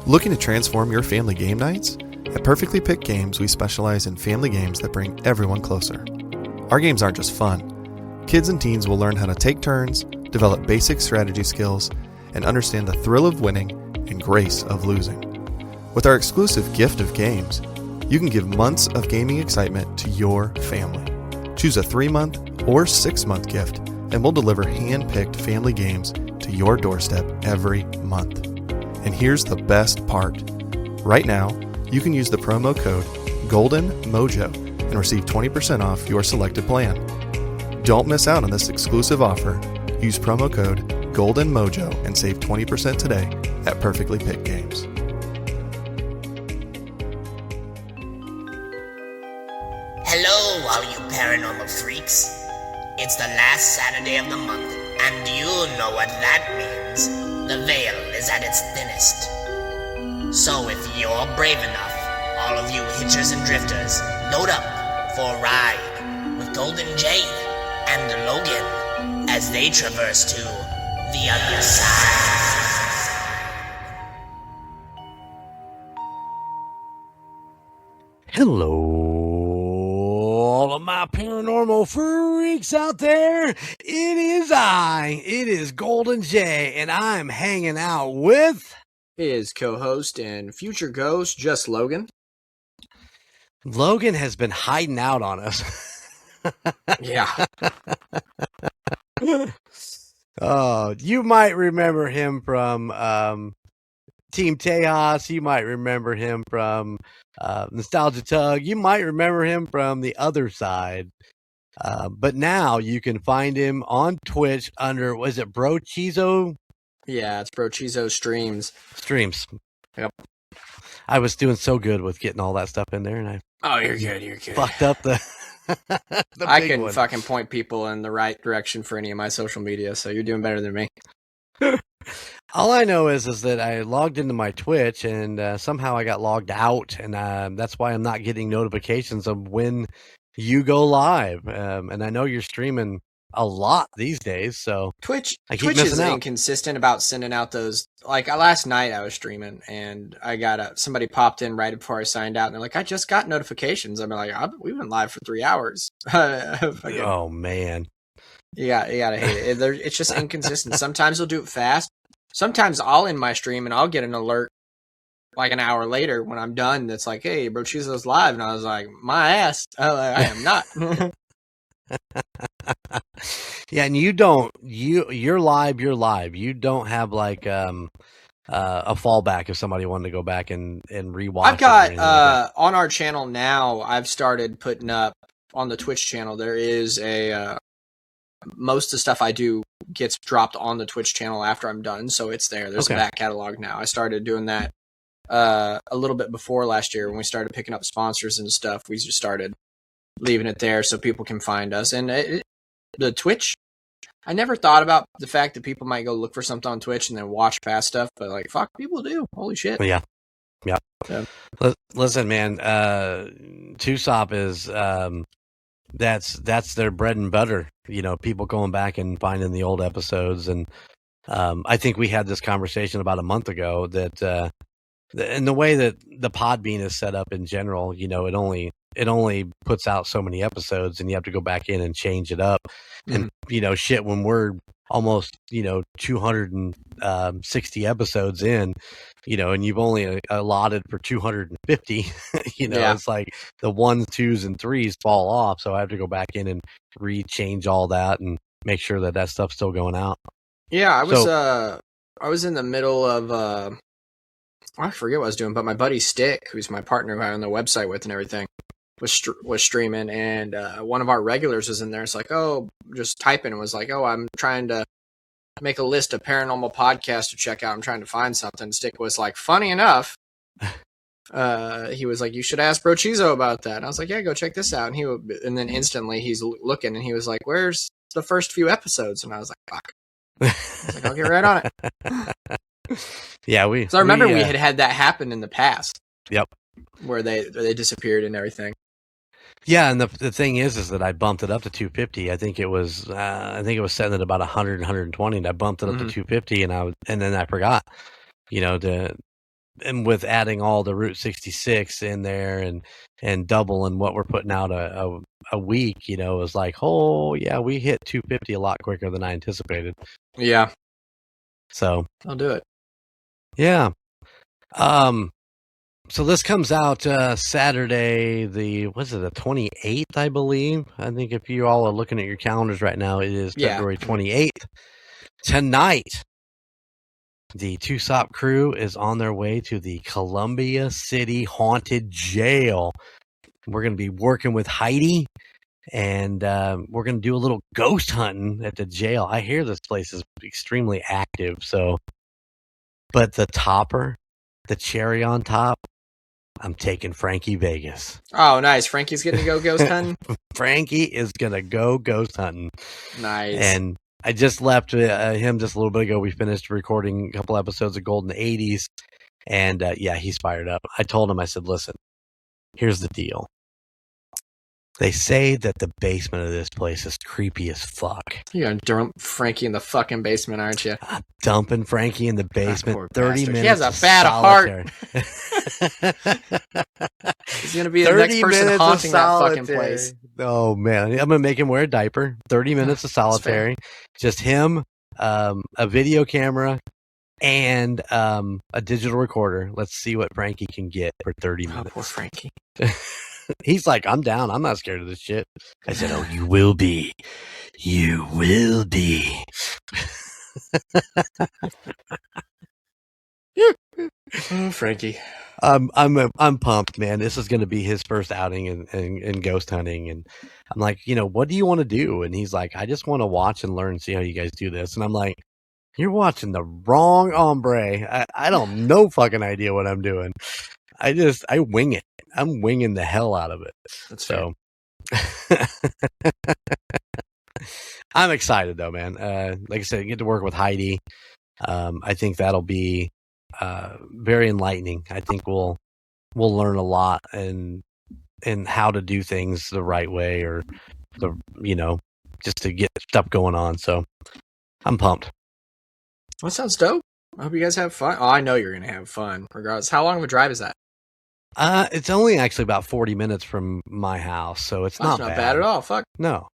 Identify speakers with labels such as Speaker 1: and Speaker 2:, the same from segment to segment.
Speaker 1: Looking to transform your family game nights? At Perfectly Picked Games, we specialize in family games that bring everyone closer. Our games aren't just fun. Kids and teens will learn how to take turns, develop basic strategy skills, and understand the thrill of winning and grace of losing. With our exclusive gift of games, you can give months of gaming excitement to your family. Choose a 3-month or 6-month gift, and we'll deliver hand-picked family games to your doorstep every month. And here's the best part. Right now, you can use the promo code GOLDENMOJO and receive 20% off your selected plan. Don't miss out on this exclusive offer. Use promo code GOLDENMOJO and save 20% today at Perfectly Picked Games.
Speaker 2: Hello, all you paranormal freaks. It's the last Saturday of the month, and you know what that means. The veil is at its thinnest. So if you're brave enough, all of you hitchers and drifters, load up for a ride with Golden J and Logan as they traverse to the other side.
Speaker 3: Hello, all of my paranormal freaks out there. It is Golden J, and I'm hanging out with
Speaker 4: his co-host and future ghost, Just Logan.
Speaker 3: Logan has been hiding out on us.
Speaker 4: Yeah.
Speaker 3: Oh, you might remember him from Team Tejas. You might remember him from Nostalgia Tug. You might remember him from the other side. But now you can find him on Twitch under, was it Bro Chizo?
Speaker 4: Yeah, it's Bro Chizo Streams.
Speaker 3: Yep. I was doing so good with getting all that stuff in there, and
Speaker 4: you're good.
Speaker 3: Fucked up the
Speaker 4: I can fucking point people in the right direction for any of my social media, so you're doing better than me.
Speaker 3: All I know is that I logged into my Twitch, and somehow I got logged out, and that's why I'm not getting notifications of when you go live. And I know you're streaming a lot these days, so
Speaker 4: Twitch
Speaker 3: is
Speaker 4: inconsistent about sending out those. Like last night, I was streaming, and I got somebody popped in right before I signed out, and they're like, "I just got notifications." I'm like, "We've been live for 3 hours."
Speaker 3: Oh man,
Speaker 4: you gotta hate it. It's just inconsistent. Sometimes they'll do it fast. Sometimes I'll end my stream and I'll get an alert like an hour later when I'm done. That's like, "Hey, Bro Chizo's live," and I was like, "My ass, I am not."
Speaker 3: Yeah, and you're live. You don't have like a fallback if somebody wanted to go back and rewatch.
Speaker 4: I've got on our channel now. I've started putting up on the Twitch channel. There is a most of the stuff I do gets dropped on the Twitch channel after I'm done, so it's there. There's a back catalog now. I started doing that a little bit before last year when we started picking up sponsors and stuff. We just started leaving it there so people can find us. And the Twitch, I never thought about the fact that people might go look for something on Twitch and then watch past stuff, but like, fuck, people do. Holy shit.
Speaker 3: Yeah.
Speaker 4: So.
Speaker 3: Listen, man, Tusop is that's their bread and butter. You know, people going back and finding the old episodes, and I think we had this conversation about a month ago that and the way that the Podbean is set up in general, you know, it only puts out so many episodes, and you have to go back in and change it up. And you know, shit, when we're almost 260 episodes in, you know, and you've only allotted for 250, It's like the 1s, 2s, and 3s fall off. So I have to go back in and rechange all that and make sure that stuff's still going out.
Speaker 4: Yeah, I was in the middle of I forget what I was doing, but my buddy Stick, who's my partner who I own the website with and everything, was streaming, and one of our regulars was in there. It's like, just typing, and was like, I'm trying to make a list of paranormal podcasts to check out. I'm trying to find something. Stick was like, funny enough, he was like, you should ask Bro Chizo about that. And I was like, yeah, go check this out. And then instantly he's looking, and he was like, where's the first few episodes? And I was like, fuck. I was like, I'll get right on it.
Speaker 3: Yeah,
Speaker 4: So I remember we had that happen in the past.
Speaker 3: Yep.
Speaker 4: Where they disappeared and everything.
Speaker 3: Yeah, and the thing is that I bumped it up to 250. I think it was setting at about 100, 120, and I bumped it up to 250, and then I forgot, to and with adding all the Route 66 in there and doubling what we're putting out a week, you know, it was like, oh yeah, we hit 250 a lot quicker than I anticipated.
Speaker 4: Yeah.
Speaker 3: So
Speaker 4: I'll do it.
Speaker 3: Yeah. So this comes out Saturday, the 28th, I believe. I think if you all are looking at your calendars right now, it is February 28th. Tonight, the Tucson crew is on their way to the Columbia City Haunted Jail. We're going to be working with Heidi, and we're going to do a little ghost hunting at the jail. I hear this place is extremely active, so... But the topper, the cherry on top, I'm taking Frankie Vegas.
Speaker 4: Oh, nice. Frankie's going to go ghost hunting?
Speaker 3: Frankie is going to go ghost hunting.
Speaker 4: Nice.
Speaker 3: And I just left him just a little bit ago. We finished recording a couple episodes of Golden 80s. And yeah, he's fired up. I told him, I said, listen, here's the deal. They say that the basement of this place is creepy as fuck.
Speaker 4: You're going to dump Frankie in the fucking basement, aren't you?
Speaker 3: I'm dumping Frankie in the basement. 30
Speaker 4: bastard.
Speaker 3: minutes.
Speaker 4: He has a bad heart. He's going to be the next person haunting that fucking place.
Speaker 3: Oh, man. I'm going to make him wear a diaper. 30 minutes of solitary. Just him, a video camera, and a digital recorder. Let's see what Frankie can get for 30 minutes.
Speaker 4: Oh, poor Frankie.
Speaker 3: He's like, I'm down. I'm not scared of this shit. I said, oh, you will be. You will be.
Speaker 4: Oh, Frankie.
Speaker 3: I'm pumped, man. This is going to be his first outing in ghost hunting. And I'm like, you know, what do you want to do? And he's like, I just want to watch and learn and see how you guys do this. And I'm like, you're watching the wrong hombre. I don't know fucking idea what I'm doing. I wing it. I'm winging the hell out of it.
Speaker 4: That's
Speaker 3: so. I'm excited though, man. Like I said, get to work with Heidi. I think that'll be very enlightening. I think we'll learn a lot and how to do things the right way, or just to get stuff going on. So I'm pumped.
Speaker 4: That sounds dope. I hope you guys have fun. Oh, I know you're gonna have fun regardless. How long of a drive is that?
Speaker 3: It's only actually about 40 minutes from my house, so it's not
Speaker 4: bad at all. Fuck.
Speaker 3: No.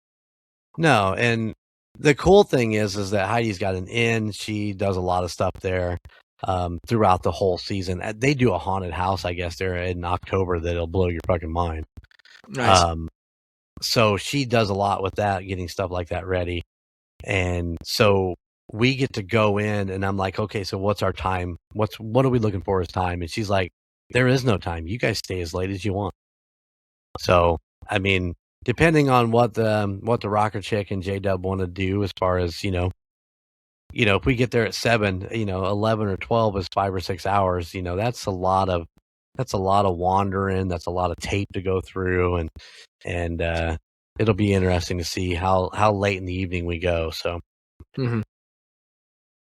Speaker 3: And the cool thing is that Heidi's got an inn. She does a lot of stuff there throughout the whole season. They do a haunted house, I guess, there in October that'll blow your fucking mind.
Speaker 4: Nice.
Speaker 3: So she does a lot with that, getting stuff like that ready. And so we get to go in, and I'm like, okay, so what's our time? What are we looking for as time? And she's like, there is no time. You guys stay as late as you want. So, I mean, depending on what the rocker chick and J-Dub want to do, as far as, if we get there at 7, 11 or 12 is 5 or 6 hours, that's a lot of wandering. That's a lot of tape to go through, and it'll be interesting to see how late in the evening we go. So,
Speaker 4: well,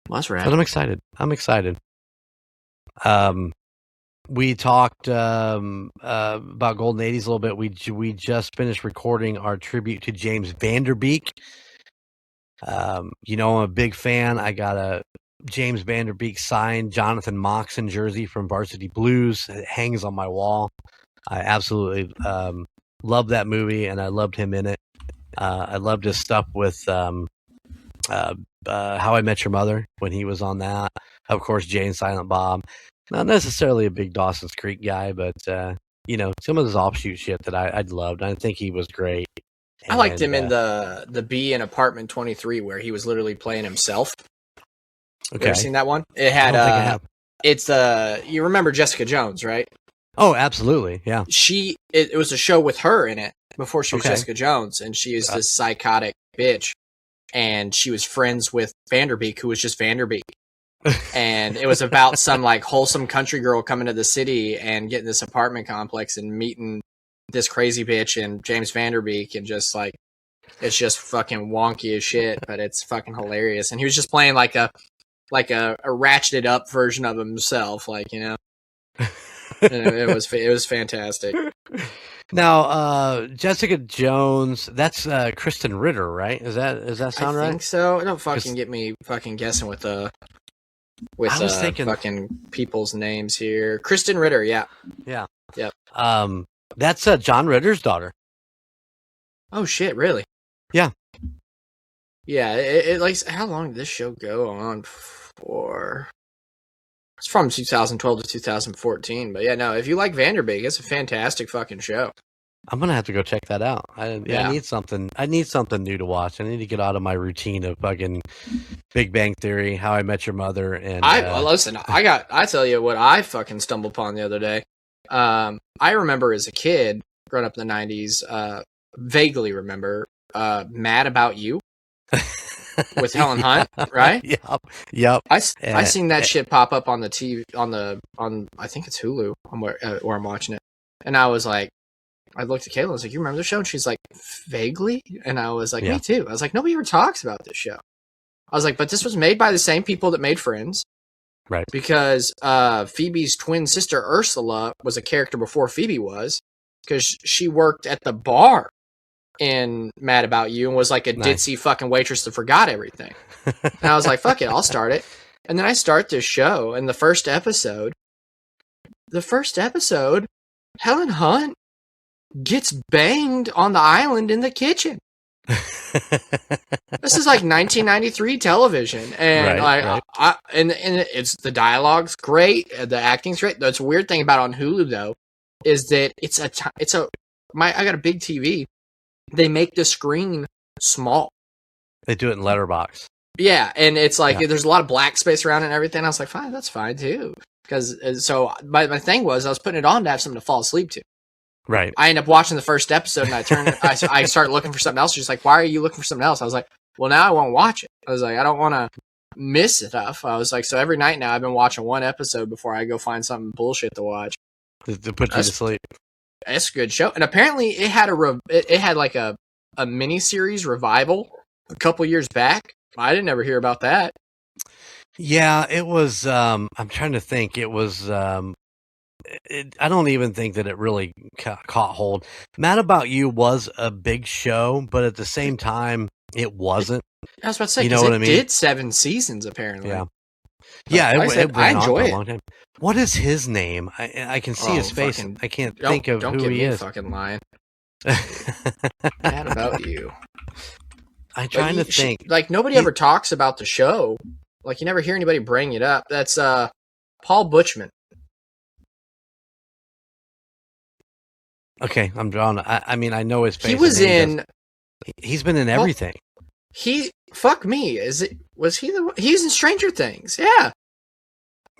Speaker 4: that's rad.
Speaker 3: But I'm excited. We talked about Golden 80s a little bit. We just finished recording our tribute to James Van Der Beek. I'm a big fan. I got a James Van Der Beek signed Jonathan Moxon jersey from Varsity Blues. It hangs on my wall. I absolutely love that movie, and I loved him in it. I loved his stuff with How I Met Your Mother when he was on that. Of course, Jay and Silent Bob. Not necessarily a big Dawson's Creek guy, but some of his offshoot shit that I loved. I think he was great.
Speaker 4: I liked him in the B in Apartment 23, where he was literally playing himself.
Speaker 3: Okay,
Speaker 4: you ever seen that one? It had
Speaker 3: I have.
Speaker 4: It's you remember Jessica Jones, right?
Speaker 3: Oh, absolutely, yeah.
Speaker 4: It was a show with her in it before she was
Speaker 3: Okay.
Speaker 4: Jessica Jones, and she is this psychotic bitch, and she was friends with Van Der Beek, who was just Van Der Beek. And it was about some like wholesome country girl coming to the city and getting this apartment complex and meeting this crazy bitch and James Van Der Beek, and just like, it's just fucking wonky as shit, but it's fucking hilarious. And he was just playing like a ratcheted up version of himself, it was fantastic.
Speaker 3: Now, Jessica Jones, that's Kristen Ritter, right? Does that sound right?
Speaker 4: I think so. Don't fucking get me fucking guessing with with
Speaker 3: I was thinking
Speaker 4: fucking people's names here. Kristen Ritter, yeah.
Speaker 3: Yeah.
Speaker 4: Yep.
Speaker 3: That's John Ritter's daughter.
Speaker 4: Oh shit, really?
Speaker 3: Yeah.
Speaker 4: Yeah, it like, how long did this show go on for? It's from 2012 to 2014, but yeah, no, if you like Van Der Beek, it's a fantastic fucking show.
Speaker 3: I'm gonna have to go check that out. I need something. I need something new to watch. I need to get out of my routine of fucking Big Bang Theory, How I Met Your Mother, and
Speaker 4: listen. I tell you what I fucking stumbled upon the other day. I remember as a kid, growing up in the '90s, vaguely remember Mad About You with Helen Hunt, right?
Speaker 3: Yep.
Speaker 4: I seen that shit pop up on the TV on I think it's Hulu where I'm watching it, and I was like. I looked at Kayla, I was like, you remember the show? And she's like, vaguely? And I was like, me too. I was like, nobody ever talks about this show. I was like, but this was made by the same people that made Friends.
Speaker 3: Right.
Speaker 4: Because Phoebe's twin sister, Ursula, was a character before Phoebe was. Because she worked at the bar in Mad About You and was like a ditzy fucking waitress that forgot everything. And I was like, fuck it, I'll start it. And then I start this show, and the first episode, Helen Hunt gets banged on the island in the kitchen. This is like 1993 television, and right. And it's the dialogue's great, the acting's great. That's a weird thing about it on Hulu though, is that I got a big TV. They make the screen small.
Speaker 3: They do it in letterbox.
Speaker 4: Yeah, and it's like there's a lot of black space around it and everything. I was like, fine, that's fine too. Because so my thing was I was putting it on to have something to fall asleep to.
Speaker 3: Right.
Speaker 4: I end up watching the first episode, and I start looking for something else. She's like, "Why are you looking for something else?" I was like, "Well, now I won't watch it." I was like, "I don't want to miss stuff." I was like, "So every night now, I've been watching one episode before I go find something bullshit to watch
Speaker 3: to put you to sleep."
Speaker 4: It's a good show, and apparently it had it had like a miniseries revival a couple years back. I didn't ever hear about that.
Speaker 3: Yeah, it was. I'm trying to think. It was. I don't even think that it really caught hold. Mad About You was a big show, but at the same time, it wasn't.
Speaker 4: I was about to say,
Speaker 3: you know what I mean?
Speaker 4: It did 7 seasons, apparently.
Speaker 3: Yeah.
Speaker 4: But
Speaker 3: yeah,
Speaker 4: I enjoy it.
Speaker 3: A long time. What is his name? I can see his face. I can't think of who he is.
Speaker 4: Fucking lying. Mad About You.
Speaker 3: I'm trying to think.
Speaker 4: Like, nobody ever talks about the show. Like, you never hear anybody bring it up. That's Paul Butchman.
Speaker 3: Okay, I'm drawn. I mean, I know his face.
Speaker 4: He was in.
Speaker 3: He's been in everything.
Speaker 4: Fuck me. He's in Stranger Things. Yeah.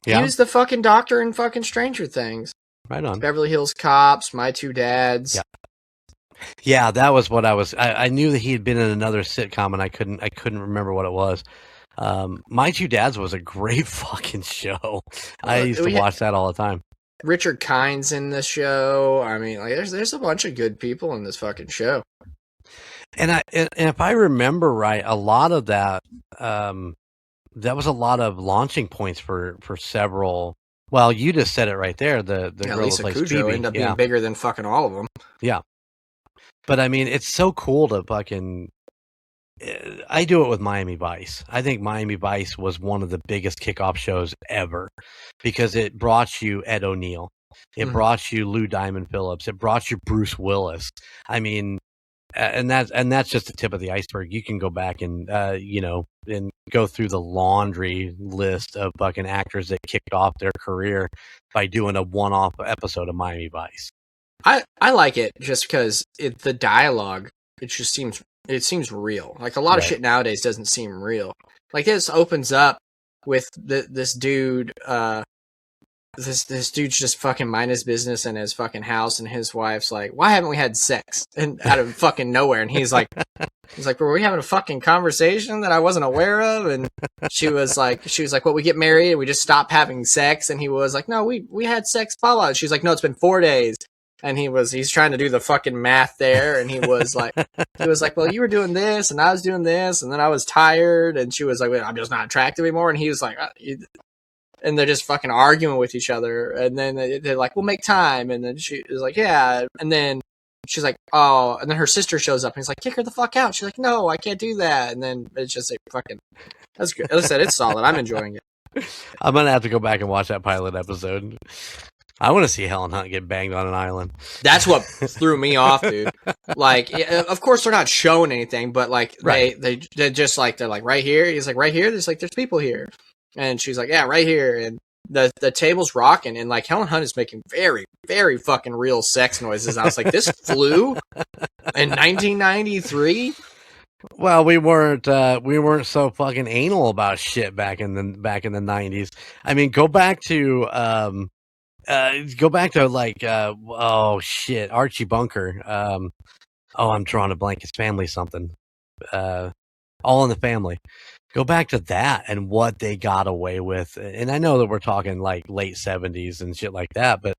Speaker 3: Yeah.
Speaker 4: He was the fucking doctor in fucking Stranger Things.
Speaker 3: Right on.
Speaker 4: Beverly Hills Cops, My Two Dads.
Speaker 3: Yeah. Yeah, that was what I was. I knew that he had been in another sitcom, and I couldn't remember what it was. My Two Dads was a great fucking show. I used to watch that all the time.
Speaker 4: Richard Kine's in the show. I mean, like, there's a bunch of good people in this fucking show.
Speaker 3: And if I remember right, a lot of that that was a lot of launching points for several. Well, you just said it right there. The girl
Speaker 4: Lisa
Speaker 3: that plays
Speaker 4: Kudrow
Speaker 3: Phoebe
Speaker 4: ended up being bigger than fucking all of them.
Speaker 3: Yeah, but I mean, it's so cool to fucking. I do it with Miami Vice. I think Miami Vice was one of the biggest kickoff shows ever because it brought you Ed O'Neill. It brought you Lou Diamond Phillips. It brought you Bruce Willis. I mean, and that's just the tip of the iceberg. You can go back and and go through the laundry list of fucking actors that kicked off their career by doing a one-off episode of Miami Vice.
Speaker 4: I like it just because the dialogue, it just seems real. Like, a lot of shit nowadays doesn't seem real. Like, this opens up with this dude, this dude's just fucking mind his business in his fucking house, and his wife's like, "Why haven't we had sex?" And out of fucking nowhere, and he's like, "Were we having a fucking conversation that I wasn't aware of?" And she was like, "Well, we get married and we just stop having sex." And he was like, "No, we had sex, blah blah." She's like, "No, it's been 4 days." And he's trying to do the fucking math there, and he was like, "Well, you were doing this, and I was doing this, and then I was tired." And she was like, "Wait, I'm just not attractive anymore." And he was like, and they're just fucking arguing with each other. And then they're like, "We'll make time." And then she is like, "Yeah." And then she's like, "Oh." And then her sister shows up, and he's like, "Kick her the fuck out." She's like, "No, I can't do that." And then it's just like, fucking, that's good. As I said, it's solid. I'm enjoying it.
Speaker 3: I'm gonna have to go back and watch that pilot episode. I want to see Helen Hunt get banged on an island.
Speaker 4: That's what threw me off, dude. Like, of course they're not showing anything, but like
Speaker 3: Right.
Speaker 4: they're just like they're like right here. He's like right here. There's people here, and she's like, yeah, right here, and the table's rocking, and like Helen Hunt is making very, very fucking real sex noises. I was like, this flew in 1993.
Speaker 3: Well, we weren't so fucking anal about shit back in the 90s. I mean, go back to like oh shit, Archie Bunker. I'm drawing a blank. His family something. All in the Family. Go back to that and what they got away with. And I know that we're talking like late 70s and shit like that, but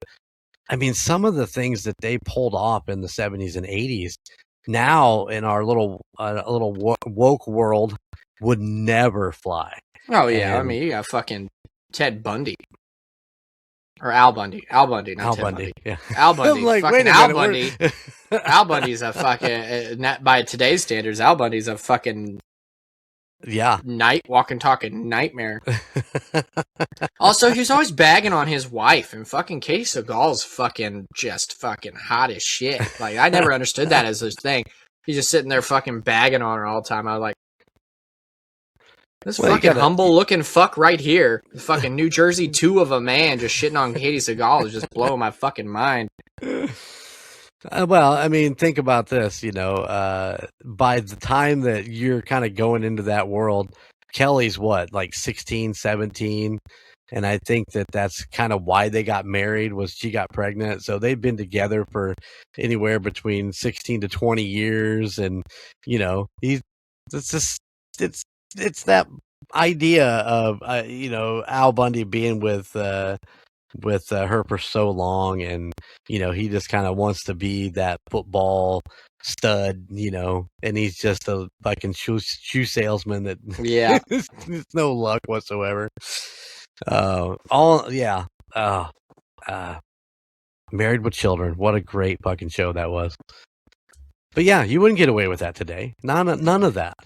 Speaker 3: I mean, some of the things that they pulled off in the 70s and 80s now in our little woke world would never fly.
Speaker 4: Oh yeah,
Speaker 3: And
Speaker 4: I mean you got fucking Ted Bundy or Al Bundy, not
Speaker 3: Al
Speaker 4: Ted Bundy.
Speaker 3: yeah.
Speaker 4: Al Bundy,
Speaker 3: I'm like,
Speaker 4: fucking
Speaker 3: wait a
Speaker 4: Al
Speaker 3: minute,
Speaker 4: Bundy. Al Bundy's a fucking by today's standards. Al Bundy's a fucking
Speaker 3: yeah.
Speaker 4: walking talking nightmare. Also, he's always bagging on his wife, and fucking Katie Seagal's fucking just fucking hot as shit. Like I never understood that as a thing. He's just sitting there fucking bagging on her all the time. I was like, this
Speaker 3: Well, you
Speaker 4: fucking
Speaker 3: gotta-
Speaker 4: humble looking fuck right here, the fucking New Jersey 2 of a man just shitting on Katie Seagal is just blowing my fucking mind.
Speaker 3: Well, I mean, think about this, by the time that you're kind of going into that world, Kelly's what, like 16, 17? And I think that that's kind of why they got married was she got pregnant. So they've been together for anywhere between 16 to 20 years. And, it's that idea of, Al Bundy being with her for so long, and he just kind of wants to be that football stud, and he's just a fucking shoe salesman that
Speaker 4: Yeah.
Speaker 3: there's no luck whatsoever. Married with Children, what a great fucking show that was. But yeah, you wouldn't get away with that today. None of that.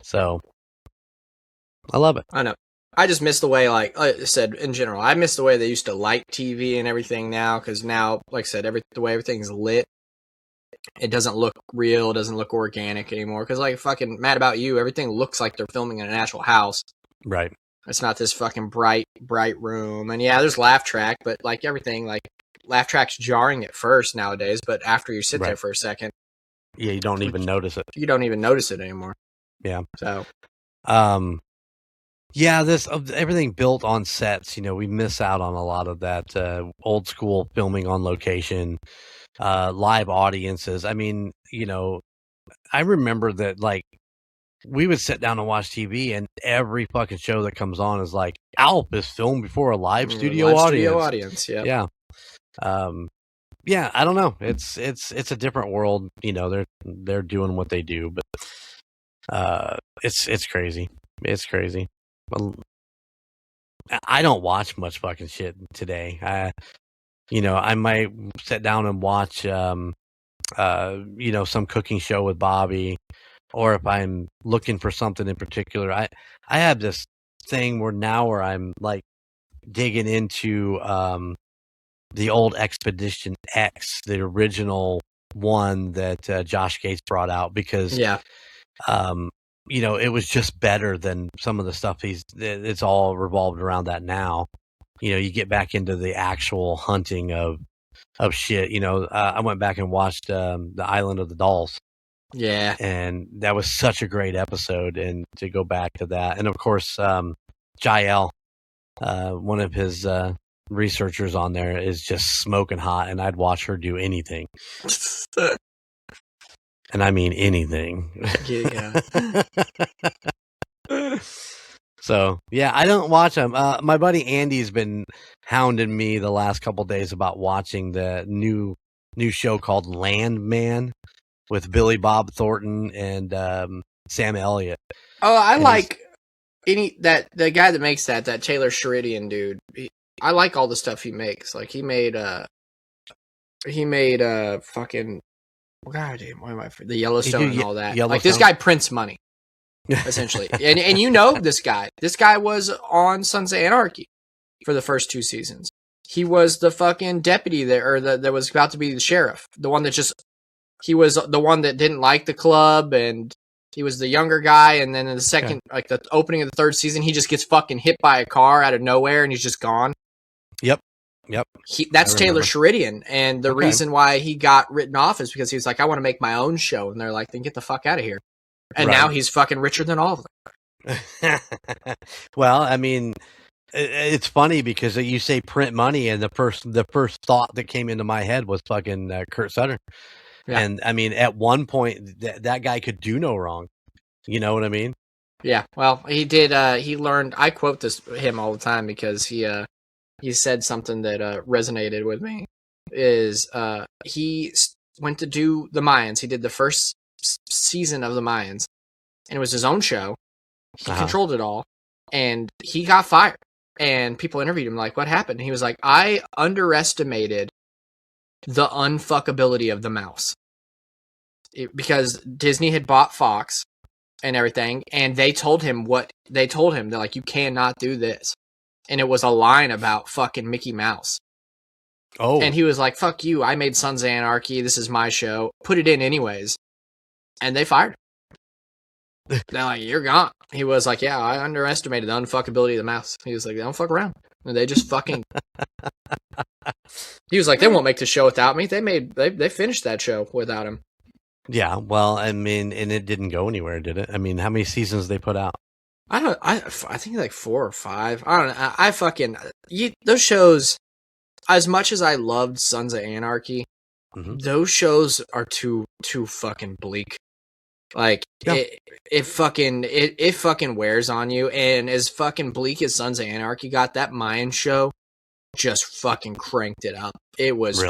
Speaker 3: So I love it.
Speaker 4: I know. I just miss the way, like I said, in general, I miss the way they used to light TV and everything now, because now, like I said, the way everything's lit, it doesn't look real, doesn't look organic anymore, because like fucking Mad About You, everything looks like they're filming in an actual house.
Speaker 3: Right.
Speaker 4: It's not this fucking bright room. And yeah, there's laugh track, but like everything, like laugh track's jarring at first nowadays, but after you sit there for a second,
Speaker 3: yeah, you don't even notice it.
Speaker 4: You don't even notice it anymore.
Speaker 3: Yeah.
Speaker 4: So,
Speaker 3: yeah, this everything built on sets. We miss out on a lot of that old school filming on location, live audiences. I mean, I remember that like we would sit down and watch TV, and every fucking show that comes on is like Alp is filmed before a live studio audience.
Speaker 4: Yeah.
Speaker 3: Yeah. I don't know. It's a different world. They're doing what they do, but it's crazy. It's crazy. I don't watch much fucking shit today. I might sit down and watch, some cooking show with Bobbi, or if I'm looking for something in particular, I have this thing where I'm like digging into, the old Expedition X, the original one that Josh Gates brought out, because it was just better than some of the stuff it's all revolved around that now. You get back into the actual hunting of shit. I went back and watched the Island of the Dolls.
Speaker 4: Yeah.
Speaker 3: And that was such a great episode, and to go back to that. And of course, Jael, one of his researchers on there, is just smoking hot, and I'd watch her do anything. And I mean anything.
Speaker 4: Yeah.
Speaker 3: So, yeah, I don't watch them. My buddy Andy's been hounding me the last couple days about watching the new show called Landman with Billy Bob Thornton and Sam Elliott.
Speaker 4: Oh, I like the guy that makes that Taylor Sheridan dude. I like all the stuff he makes. Like he made fucking, God damn, why am I the Yellowstone and all that. Like this guy prints money. essentially. And you know this guy. This guy was on Sons of Anarchy for the first 2 seasons. He was the fucking deputy there, or that was about to be the sheriff. The one that he was the one that didn't like the club, and he was the younger guy. And then in the second, like the opening of the 3rd season, he just gets fucking hit by a car out of nowhere, and he's just gone.
Speaker 3: Yep.
Speaker 4: That's Taylor Sheridan, and the reason why he got written off is because he was like, I want to make my own show, and they're like, then get the fuck out of here. And now he's fucking richer than all of them.
Speaker 3: Well, I mean, it's funny because you say print money, and the first thought that came into my head was fucking Kurt Sutter. Yeah. And I mean, at one point, that guy could do no wrong. You know what I mean?
Speaker 4: Yeah. Well, he did. He learned. I quote him all the time because he said something that resonated with me. Is he went to do the Mayans? He did the first season of the Mayans, and it was his own show. He controlled it all, and he got fired. And people interviewed him like, "What happened?" And he was like, "I underestimated the unfuckability of the mouse because Disney had bought Fox and everything, and they told him they're like, you cannot do this." And it was a line about fucking Mickey Mouse. Oh. And he was like, fuck you, I made Sons of Anarchy, this is my show. Put it in anyways. And they fired him. They're like, you're gone. He was like, yeah, I underestimated the unfuckability of the mouse. He was like, they don't fuck around. And they just fucking... He was like, they won't make the show without me. They finished that show without him.
Speaker 3: Yeah, well, I mean, and it didn't go anywhere, did it? I mean, how many seasons they put out?
Speaker 4: I think like 4 or 5. I don't know. Those shows, as much as I loved Sons of Anarchy, those shows are too fucking bleak. Like it fucking wears on you. And as fucking bleak as Sons of Anarchy got, that Mayan show just fucking cranked it up. It was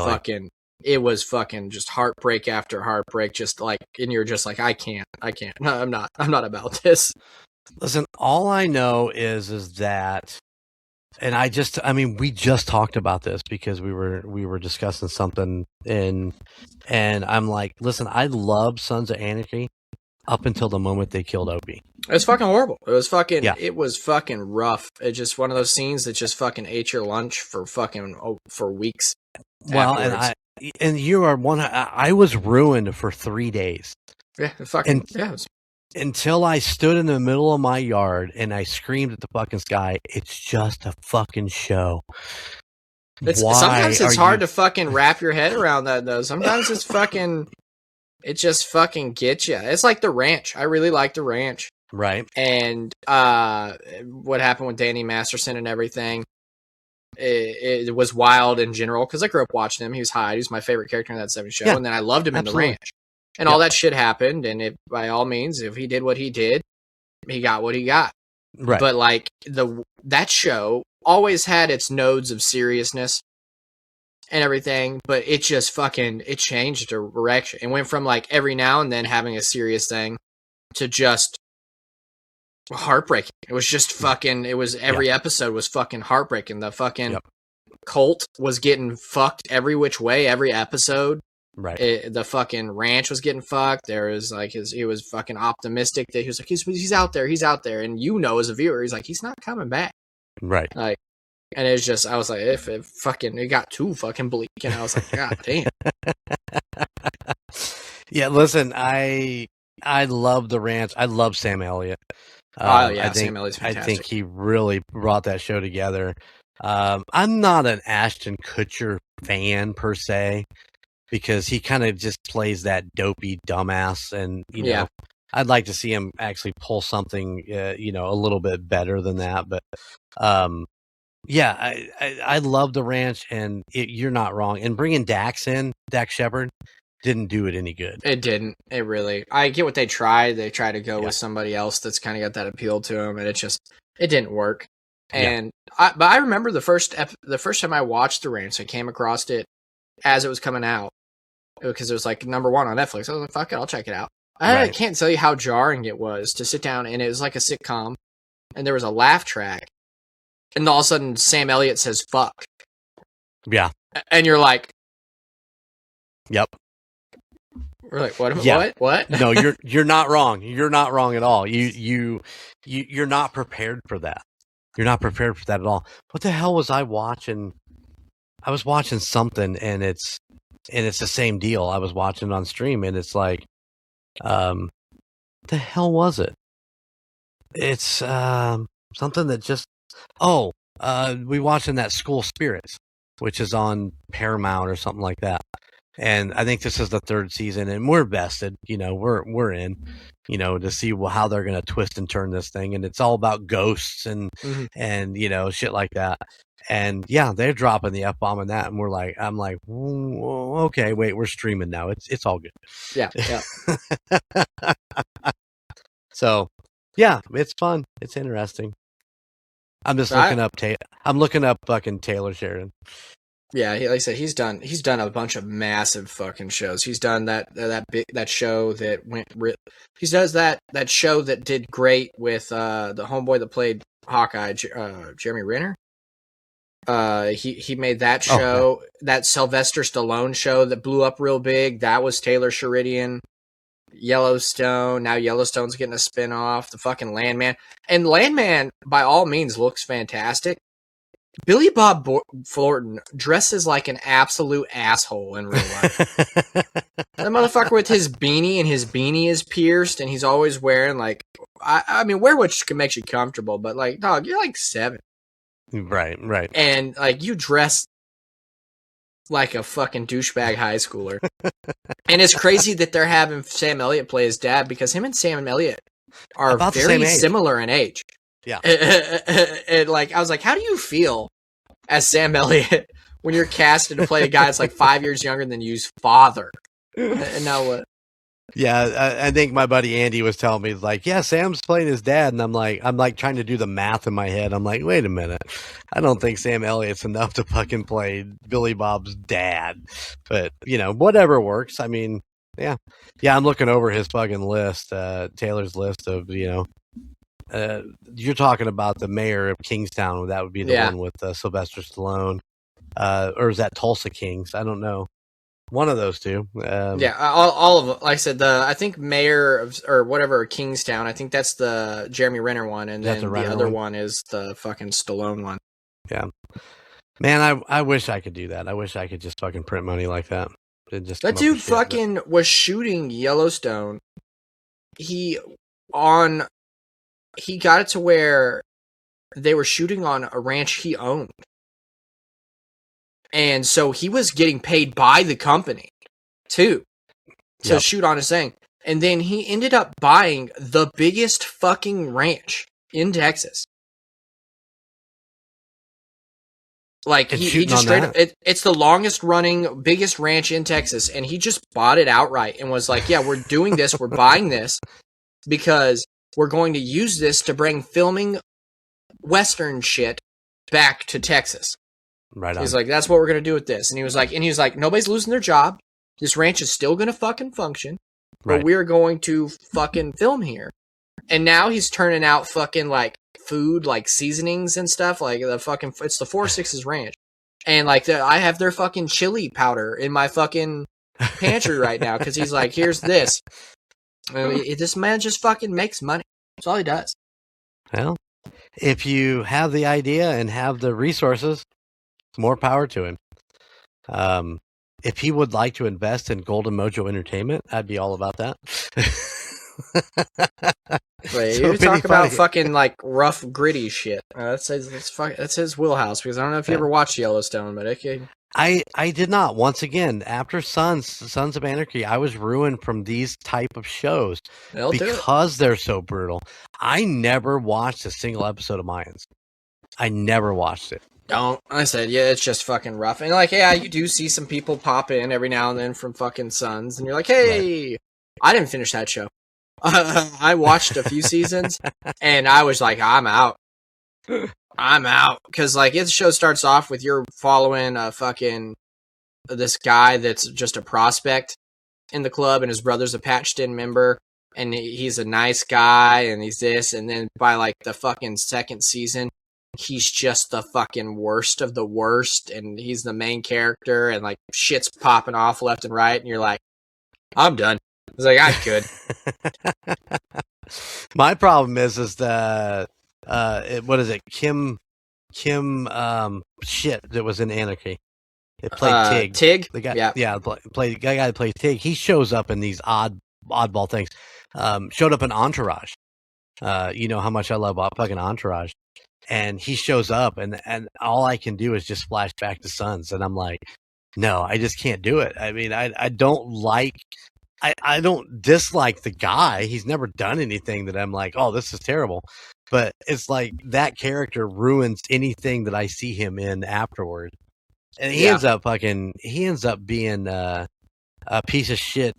Speaker 4: fucking just heartbreak after heartbreak. Just like, and you're just like, I can't. No, I'm not about this.
Speaker 3: Listen, all I know is that, and we just talked about this because we were discussing something, and I'm like, listen, I loved Sons of Anarchy up until the moment they killed Opie.
Speaker 4: It was fucking horrible. It was fucking rough. It's just one of those scenes that just fucking ate your lunch for weeks.
Speaker 3: Well,
Speaker 4: afterwards.
Speaker 3: and you are one. I was ruined for 3 days.
Speaker 4: Yeah,
Speaker 3: until I stood in the middle of my yard and I screamed at the fucking sky, it's just a fucking show.
Speaker 4: Sometimes it's hard to fucking wrap your head around that, though. Sometimes it's fucking... It just fucking gets you. It's like The Ranch. I really like The Ranch.
Speaker 3: Right.
Speaker 4: And what happened with Danny Masterson and everything, it was wild in general, because I grew up watching him. He was Hyde. He was my favorite character in that 70s show. Yeah, and then I loved him in The Ranch. And all that shit happened, and by all means, if he did what he did, he got what he got. Right. But like that show always had its nodes of seriousness and everything, but it just it changed direction. It went from like every now and then having a serious thing to just heartbreaking. It was just fucking. It was every episode was fucking heartbreaking. The fucking cult was getting fucked every which way every episode. Right. The fucking ranch was getting fucked. There was like he was fucking optimistic that he was like, he's out there. And as a viewer, he's like, he's not coming back.
Speaker 3: Right.
Speaker 4: Like, and it's just, I was like, it got too fucking bleak, and I was like, God damn.
Speaker 3: Yeah, listen, I love The Ranch. I love Sam Elliott.
Speaker 4: Sam Elliott's fantastic.
Speaker 3: I think he really brought that show together. I'm not an Ashton Kutcher fan per se, because he kind of just plays that dopey dumbass, and know, I'd like to see him actually pull something, a little bit better than that. But I love The Ranch, and you're not wrong. And bringing Dax Shepard, didn't do it any good.
Speaker 4: It didn't. It really. I get what they tried. They tried to go with somebody else that's kind of got that appeal to him, and it didn't work. And but I remember the first time I watched The Ranch, I came across it as it was coming out, because it was like number 1 on Netflix. I was like, fuck it, I'll check it out. I can't tell you how jarring it was to sit down, and it was like a sitcom, and there was a laugh track, and all of a sudden Sam Elliott says fuck.
Speaker 3: Yeah.
Speaker 4: And you're like,
Speaker 3: yep.
Speaker 4: We're like, what?
Speaker 3: Yeah.
Speaker 4: What?
Speaker 3: No, you're not wrong. You're not wrong at all. You're not prepared for that. You're not prepared for that at all. What the hell was I watching? I was watching something, and it's the same deal. I was watching on stream, and it's like, the hell was it? It's something that just we watching that School Spirits, which is on Paramount or something like that. And I think this is the 3rd season, and we're vested. We're in, to see how they're going to twist and turn this thing. And it's all about ghosts and shit like that. And yeah, they're dropping the F-bomb in that, and I'm like, okay, wait, we're streaming now. It's all good.
Speaker 4: Yeah.
Speaker 3: So, yeah, it's fun. It's interesting. I'm just looking up. I'm looking up fucking Taylor Sheridan.
Speaker 4: Yeah, like I said, he's done a bunch of massive fucking shows. He's done that show that went. He does that show that did great with the homeboy that played Hawkeye, Jeremy Renner. He made that show, that Sylvester Stallone show that blew up real big. That was Taylor Sheridan. Yellowstone. Now Yellowstone's getting a spinoff. The fucking Landman. And Landman, by all means, looks fantastic. Billy Bob Thornton dresses like an absolute asshole in real life. That motherfucker with his beanie, and his beanie is pierced, and he's always wearing like, I mean, wear what makes you comfortable, but like, dog, you're like 7.
Speaker 3: Right.
Speaker 4: And like, you dress like a fucking douchebag high schooler. And it's crazy that they're having Sam Elliott play his dad, because him and Sam Elliott are
Speaker 3: about
Speaker 4: very similar in age.
Speaker 3: Yeah.
Speaker 4: And like, I was like, how do you feel as Sam Elliott when you're casted to play a guy that's like 5 years younger than you's father? And now what?
Speaker 3: Yeah, I think my buddy Andy was telling me, like, yeah, Sam's playing his dad, and I'm like trying to do the math in my head. I'm like, wait a minute, I don't think Sam Elliott's enough to fucking play Billy Bob's dad, but whatever works. I mean, yeah, I'm looking over his fucking list, Taylor's list of you're talking about the mayor of Kingstown. That would be the one with Sylvester Stallone, or is that Tulsa Kings? I don't know. One of those two.
Speaker 4: All of them. Like I said, I think mayor or whatever Kingstown. I think that's the Jeremy Renner one, and then the other one is the fucking Stallone one.
Speaker 3: Yeah, man, I wish I could do that. I wish I could just fucking print money like that.
Speaker 4: That dude fucking was shooting Yellowstone. He got it to where they were shooting on a ranch he owned. And so he was getting paid by the company, too, to shoot on his thing. And then he ended up buying the biggest fucking ranch in Texas. Like, he just straight up, it's the longest running, biggest ranch in Texas. And he just bought it outright and was like, yeah, we're doing this. We're buying this because we're going to use this to bring filming Western shit back to Texas.
Speaker 3: Right on.
Speaker 4: He's like, that's what we're going to do with this. And he was like, nobody's losing their job. This ranch is still going to fucking function. But we're going to fucking film here. And now he's turning out fucking like food, like seasonings and stuff. Like it's the 4-6's ranch. And like I have their fucking chili powder in my fucking pantry right now. Because he's like, here's this. This man just fucking makes money. That's all he does.
Speaker 3: Well, if you have the idea and have the resources, more power to him. If he would like to invest in Golden Mojo Entertainment, I'd be all about that.
Speaker 4: Wait, you talk about fucking like rough, gritty shit. That's his wheelhouse. Because I don't know if you ever watched Yellowstone, but okay.
Speaker 3: I did not. Once again, after Sons of Anarchy, I was ruined from these type of shows because they're so brutal. I never watched a single episode of Mayans. I never watched it.
Speaker 4: Don't. I said, yeah, it's just fucking rough. And like, yeah, you do see some people pop in every now and then from fucking Sons, and you're like, hey, I didn't finish that show. I watched a few seasons, and I was like, I'm out. Because like, the show starts off with you're following this guy that's just a prospect in the club, and his brother's a patched-in member, and he's a nice guy, and he's this, and then by like the fucking second season, he's just the fucking worst of the worst, and he's the main character, and like shit's popping off left and right, and you're like, I'm done. was like, I could.
Speaker 3: My problem is the what is it? Kim shit that was in Anarchy. It played Tig.
Speaker 4: Tig?
Speaker 3: The guy,
Speaker 4: yeah.
Speaker 3: Played the guy that plays Tig. He shows up in these oddball things. Showed up in Entourage. You know how much I love fucking Entourage. And he shows up, and all I can do is just flash back to Sons, and I'm like, no, I just can't do it. I mean, I don't dislike the guy. He's never done anything that I'm like, oh, this is terrible. But it's like that character ruins anything that I see him in afterward. And he ends up being a piece of shit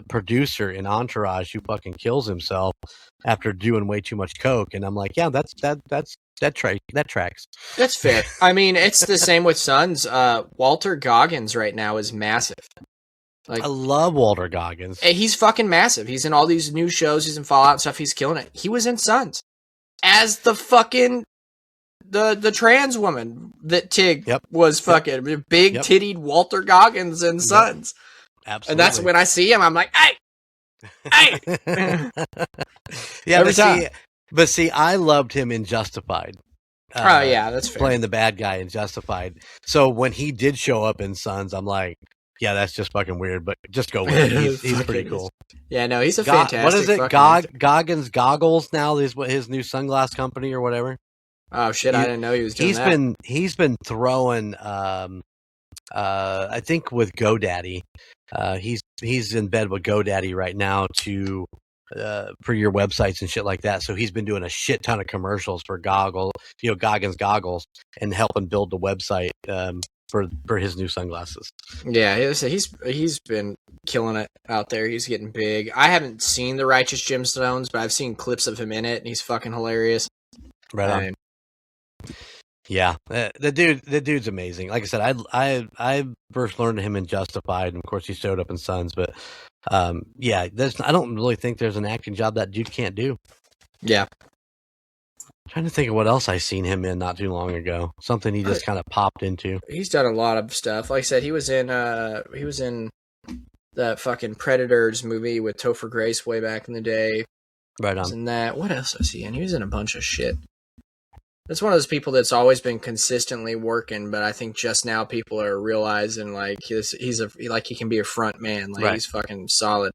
Speaker 3: producer in Entourage who fucking kills himself after doing way too much coke. And I'm like, yeah, that tracks.
Speaker 4: That's fair. I mean, it's the same with Sons. Walter Goggins right now is massive. Like,
Speaker 3: I love Walter Goggins.
Speaker 4: He's fucking massive. He's in all these new shows. He's in Fallout and stuff. He's killing it. He was in Sons as the fucking the trans woman that Tig was fucking big tittied Walter Goggins in Sons.
Speaker 3: Absolutely.
Speaker 4: And that's when I see him, I'm like, hey.
Speaker 3: Yeah, but see, I loved him in Justified.
Speaker 4: Oh yeah, that's fair.
Speaker 3: Playing the bad guy in Justified. So when he did show up in Sons, I'm like, yeah, that's just fucking weird, but just go with it. He's pretty cool.
Speaker 4: Yeah, no, he's a fantastic.
Speaker 3: What is it? Goggins Goggles now is what his new sunglass company or whatever.
Speaker 4: Oh shit, I didn't know he was doing that.
Speaker 3: He's been throwing I think with GoDaddy. He's in bed with GoDaddy right now for your websites and shit like that. So he's been doing a shit ton of commercials for Goggins Goggles and helping build the website for his new sunglasses.
Speaker 4: Yeah, he's been killing it out there. He's getting big. I haven't seen the Righteous Gemstones, but I've seen clips of him in it, and he's fucking hilarious.
Speaker 3: Right on. Yeah, the dude's amazing. Like I said, I first learned him in Justified, and of course he showed up in Sons. But yeah, I don't really think there's an acting job that dude can't do.
Speaker 4: Yeah.
Speaker 3: I'm trying to think of what else I seen him in not too long ago. Something he just kind of popped into.
Speaker 4: He's done a lot of stuff. Like I said, he was in that fucking Predators movie with Topher Grace way back in the day.
Speaker 3: Right on.
Speaker 4: He was in that. What else was he in? He was in a bunch of shit. That's one of those people that's always been consistently working, but I think just now people are realizing like he can be a front man. Like He's fucking solid.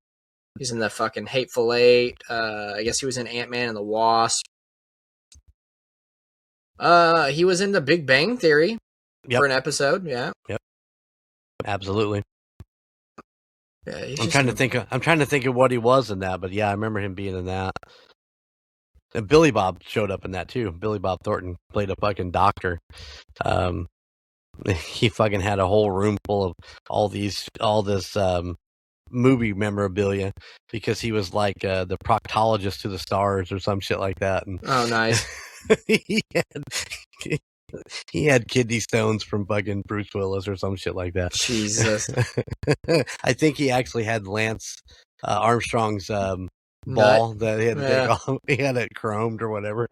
Speaker 4: He's in the fucking Hateful Eight. I guess he was in Ant-Man and the Wasp. He was in The Big Bang Theory for an episode. Yeah.
Speaker 3: Yep. Absolutely.
Speaker 4: Yeah,
Speaker 3: I'm trying to think of what he was in that, but yeah, I remember him being in that. And Billy Bob showed up in that too. Billy Bob Thornton played a fucking doctor. He fucking had a whole room full of all this movie memorabilia because he was like the proctologist to the stars or some shit like that. And
Speaker 4: oh, nice.
Speaker 3: he had kidney stones from fucking Bruce Willis or some shit like that.
Speaker 4: Jesus.
Speaker 3: I think he actually had Lance Armstrong's ball that he had to take off. He had it chromed or whatever.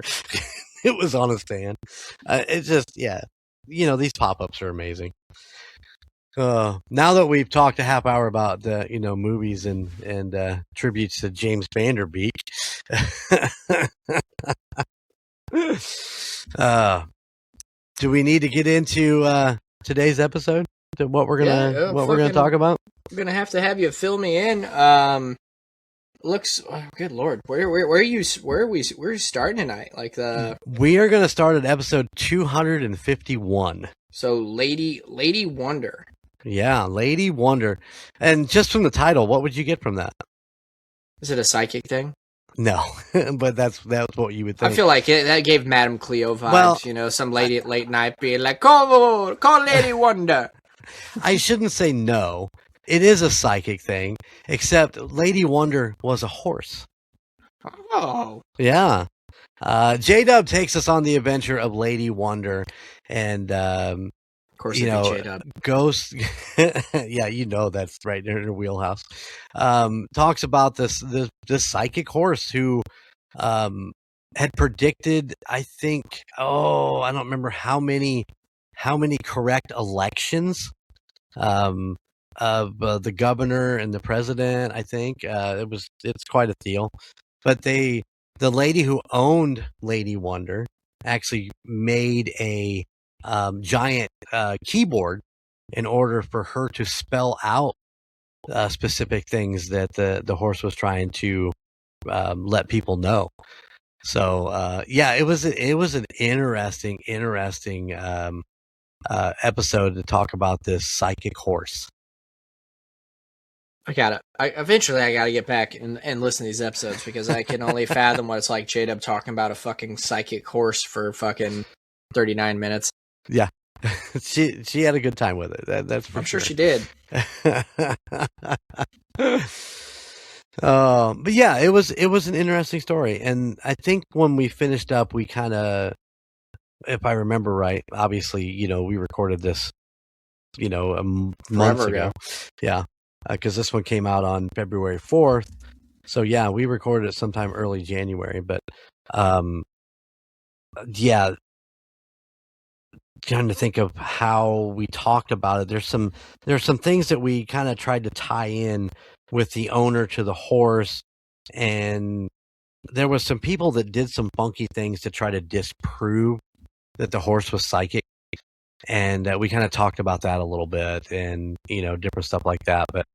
Speaker 3: It was on a stand. It's just, yeah, these pop-ups are amazing. Now that we've talked a half hour about movies and tributes to James Van Der Beek, do we need to get into today's episode? To what we're gonna talk about?
Speaker 4: I'm gonna have to have you fill me in. Looks, good lord, where are you starting tonight? Like
Speaker 3: we are gonna start at episode 251.
Speaker 4: So Lady Wonder.
Speaker 3: Yeah, Lady Wonder. And just from the title, what would you get from that?
Speaker 4: Is it a psychic thing?
Speaker 3: No, but that's what you would think.
Speaker 4: I feel like that gave Madame Cleo vibes. Well, some lady at late night being like, call Lady Wonder.
Speaker 3: I shouldn't say no. It is a psychic thing, except Lady Wonder was a horse.
Speaker 4: Oh.
Speaker 3: Yeah. J-Dub takes us on the adventure of Lady Wonder, and of
Speaker 4: course, J-Dub.
Speaker 3: Ghost. Yeah, that's right in her wheelhouse. Talks about this psychic horse who had predicted, I think, I don't remember how many correct elections of the governor and the president. I think it's quite a deal. But the lady who owned Lady Wonder actually made a giant keyboard in order for her to spell out specific things that the horse was trying to let people know. So it was an interesting episode to talk about this psychic horse.
Speaker 4: Eventually I gotta get back and listen to these episodes, because I can only fathom what it's like J-Dub talking about a fucking psychic horse for fucking 39 minutes.
Speaker 3: Yeah. she had a good time with it. That's for
Speaker 4: I'm sure
Speaker 3: sure.
Speaker 4: she did.
Speaker 3: But yeah, it was an interesting story. And I think when we finished up, we kind of, if I remember right, obviously, we recorded this, months ago. Yeah. Because this one came out on February 4th. So yeah, we recorded it sometime early January. But yeah, trying to think of how we talked about it. There's some things that we kind of tried to tie in with the owner to the horse, and there was some people that did some funky things to try to disprove that the horse was psychic. And we kind of talked about that a little bit, and different stuff like that. But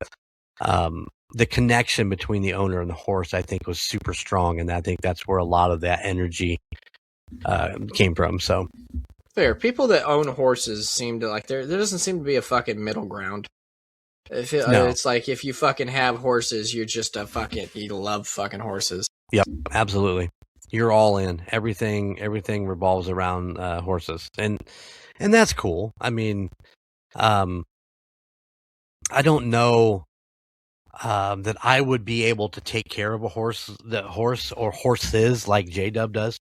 Speaker 3: the connection between the owner and the horse, I think, was super strong, and I think that's where a lot of that energy came from. So
Speaker 4: fair. People that own horses seem to like there doesn't seem to be a fucking middle ground.
Speaker 3: No.
Speaker 4: It's like if you fucking have horses, you're just you love fucking horses.
Speaker 3: Yep, absolutely. You're all in. Everything revolves around horses, and that's cool. I mean, I don't know that I would be able to take care of a horse or horses like J-Dub does.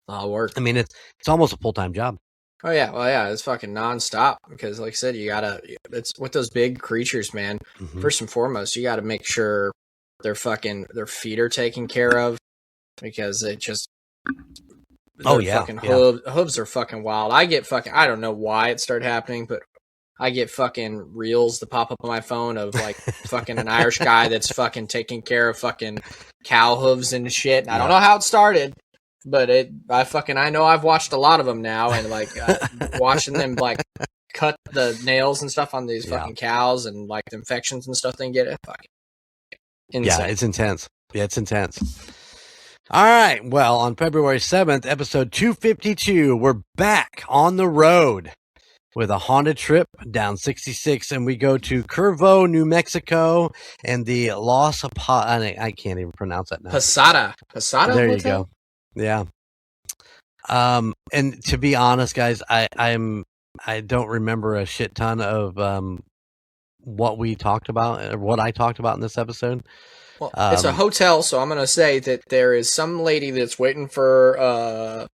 Speaker 4: I'll work.
Speaker 3: I mean, it's almost a full-time job.
Speaker 4: Oh yeah, well yeah, it's fucking nonstop, because like I said, it's with those big creatures, man.
Speaker 3: Mm-hmm.
Speaker 4: First and foremost, you got to make sure their feet are taken care of, because it just hooves are fucking wild. I don't know why it started happening, but I get fucking reels that pop up on my phone of like fucking an Irish guy that's fucking taking care of fucking cow hooves and shit. And I don't know how it started, but I know I've watched a lot of them now, and like watching them like cut the nails and stuff on these fucking cows, and like the infections and stuff they get. Fucking insane.
Speaker 3: Yeah, it's intense. Yeah, it's intense. All right. Well, on February 7th, episode 252, we're back on the road with a haunted trip down 66, and we go to Curvo, New Mexico, and the I can't even pronounce that now.
Speaker 4: Posada.
Speaker 3: There
Speaker 4: Hotel?
Speaker 3: you go. Yeah. And to be honest, guys, I don't remember a shit ton of what we talked about, or what I talked about in this episode.
Speaker 4: Well, it's a hotel, so I'm going to say that there is some lady that's waiting for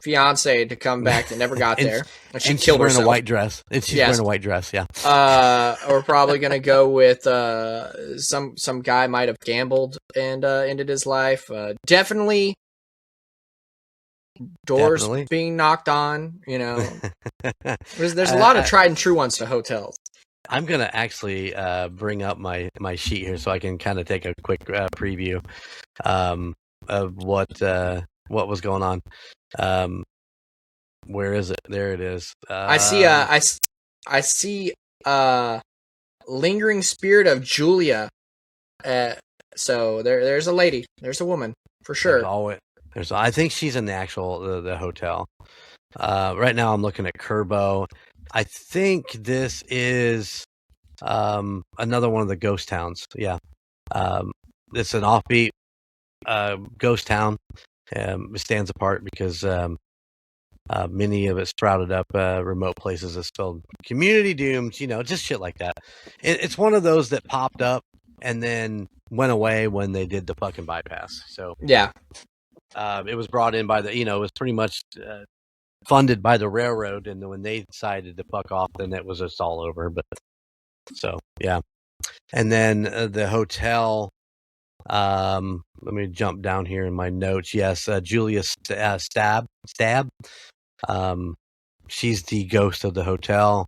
Speaker 4: fiance to come back that never got there. And she killed herself.
Speaker 3: Wearing a white dress. She's wearing a white dress, yeah.
Speaker 4: We're probably going to go with some guy might have gambled and ended his life. Definitely doors being knocked on, There's a lot of tried and true ones to hotels.
Speaker 3: I'm going to actually bring up my sheet here so I can kind of take a quick preview of what was going on. Where is it? There it is.
Speaker 4: I see lingering spirit of Julia. So there's a lady. There's a woman for sure.
Speaker 3: I think she's in the actual the hotel. Right now I'm looking at Curbo. I think this is another one of the ghost towns. Yeah. It's an offbeat ghost town. It stands apart because many of it sprouted up remote places that spelled community dooms, just shit like that. It's one of those that popped up and then went away when they did the fucking bypass. So
Speaker 4: yeah,
Speaker 3: it was brought in by it was pretty much funded by the railroad, and when they decided to fuck off, then it was just all over. But so yeah, and then the hotel. Let me jump down here in my notes. Yes, Julia Stab. She's the ghost of the hotel.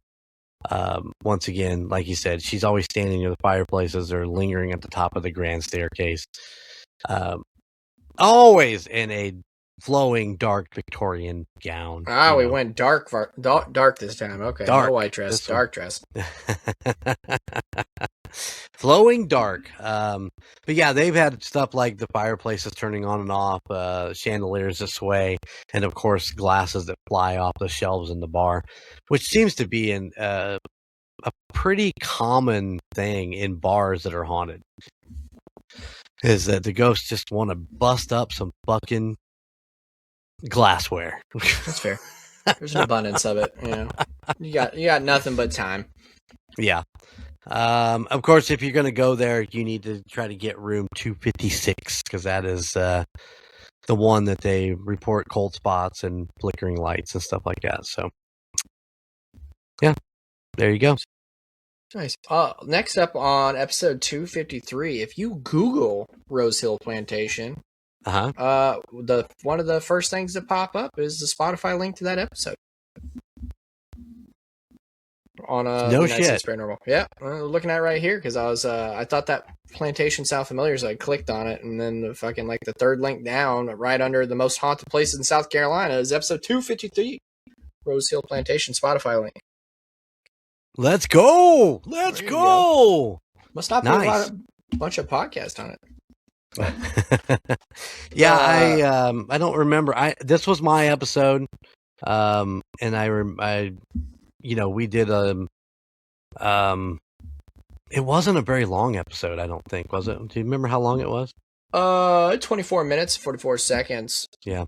Speaker 3: Once again, like you said, she's always standing near the fireplaces or lingering at the top of the grand staircase. Always in a flowing dark Victorian gown.
Speaker 4: We went dark this time. Okay,
Speaker 3: dark.
Speaker 4: No white dress, dark dress.
Speaker 3: Flowing dark. But yeah, they've had stuff like the fireplaces turning on and off, chandeliers that sway, and of course glasses that fly off the shelves in the bar, which seems to be a pretty common thing in bars that are haunted. Is that the ghosts just want to bust up some fucking glassware.
Speaker 4: That's fair. There's an abundance of it. You got nothing but time.
Speaker 3: Yeah. Of course, if you're going to go there, you need to try to get room 256 because that is the one that they report cold spots and flickering lights and stuff like that. So, yeah, there you go.
Speaker 4: Nice. Next up on episode 253, if you Google Rose Hill Plantation, one of the first things that pop up is the Spotify link to that episode. On
Speaker 3: no shit.
Speaker 4: Paranormal. Yeah, looking at it right here because I thought that plantation sounded familiar, so I clicked on it, and then the fucking the third link down, right under the most haunted places in South Carolina, is episode 253, Rose Hill Plantation Spotify link.
Speaker 3: Let's go! Let's go!
Speaker 4: Must not be a bunch of podcasts on
Speaker 3: it. Yeah, I don't remember. This was my episode, and I we did it wasn't a very long episode, I don't think, was it? Do you remember how long it was?
Speaker 4: 24 minutes, 44 seconds.
Speaker 3: Yeah.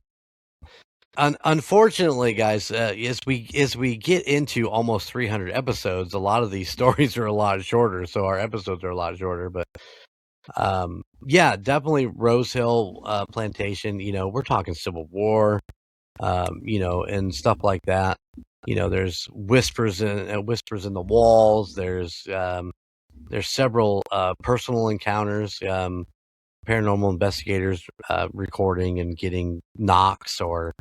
Speaker 3: Unfortunately, guys, as we get into almost 300 episodes, a lot of these stories are a lot shorter, so our episodes are a lot shorter. But yeah, definitely Rose Hill Plantation. We're talking Civil War, and stuff like that. There's whispers in the walls. There's several personal encounters. Paranormal investigators recording and getting knocks or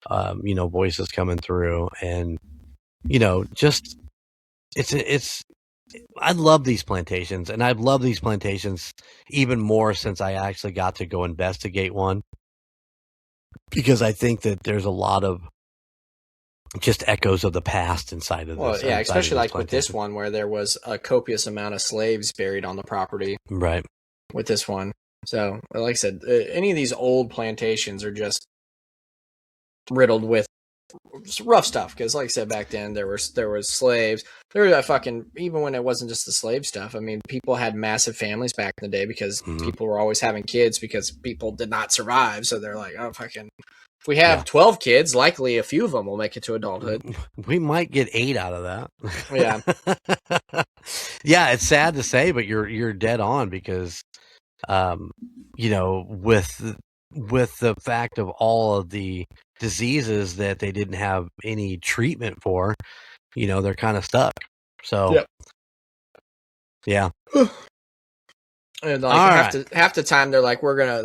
Speaker 3: voices coming through, and just it's I love these plantations, and I've loved these plantations even more since I actually got to go investigate one, because I think that there's a lot of just echoes of the past inside of this.
Speaker 4: Well, yeah, especially like with this one where there was a copious amount of slaves buried on the property.
Speaker 3: Right.
Speaker 4: With this one. So, like I said, any of these old plantations are just riddled with rough stuff. Because, like I said, back then there was slaves. There was even when it wasn't just the slave stuff. I mean, people had massive families back in the day because people were always having kids because people did not survive. So they're like, oh, if we have 12 kids, likely a few of them will make it to adulthood.
Speaker 3: We might get 8 out of that.
Speaker 4: Yeah.
Speaker 3: Yeah, it's sad to say, but you're dead on because. With the fact of all of the diseases that they didn't have any treatment for, they're kind of stuck. So, yeah.
Speaker 4: And half the time they're like,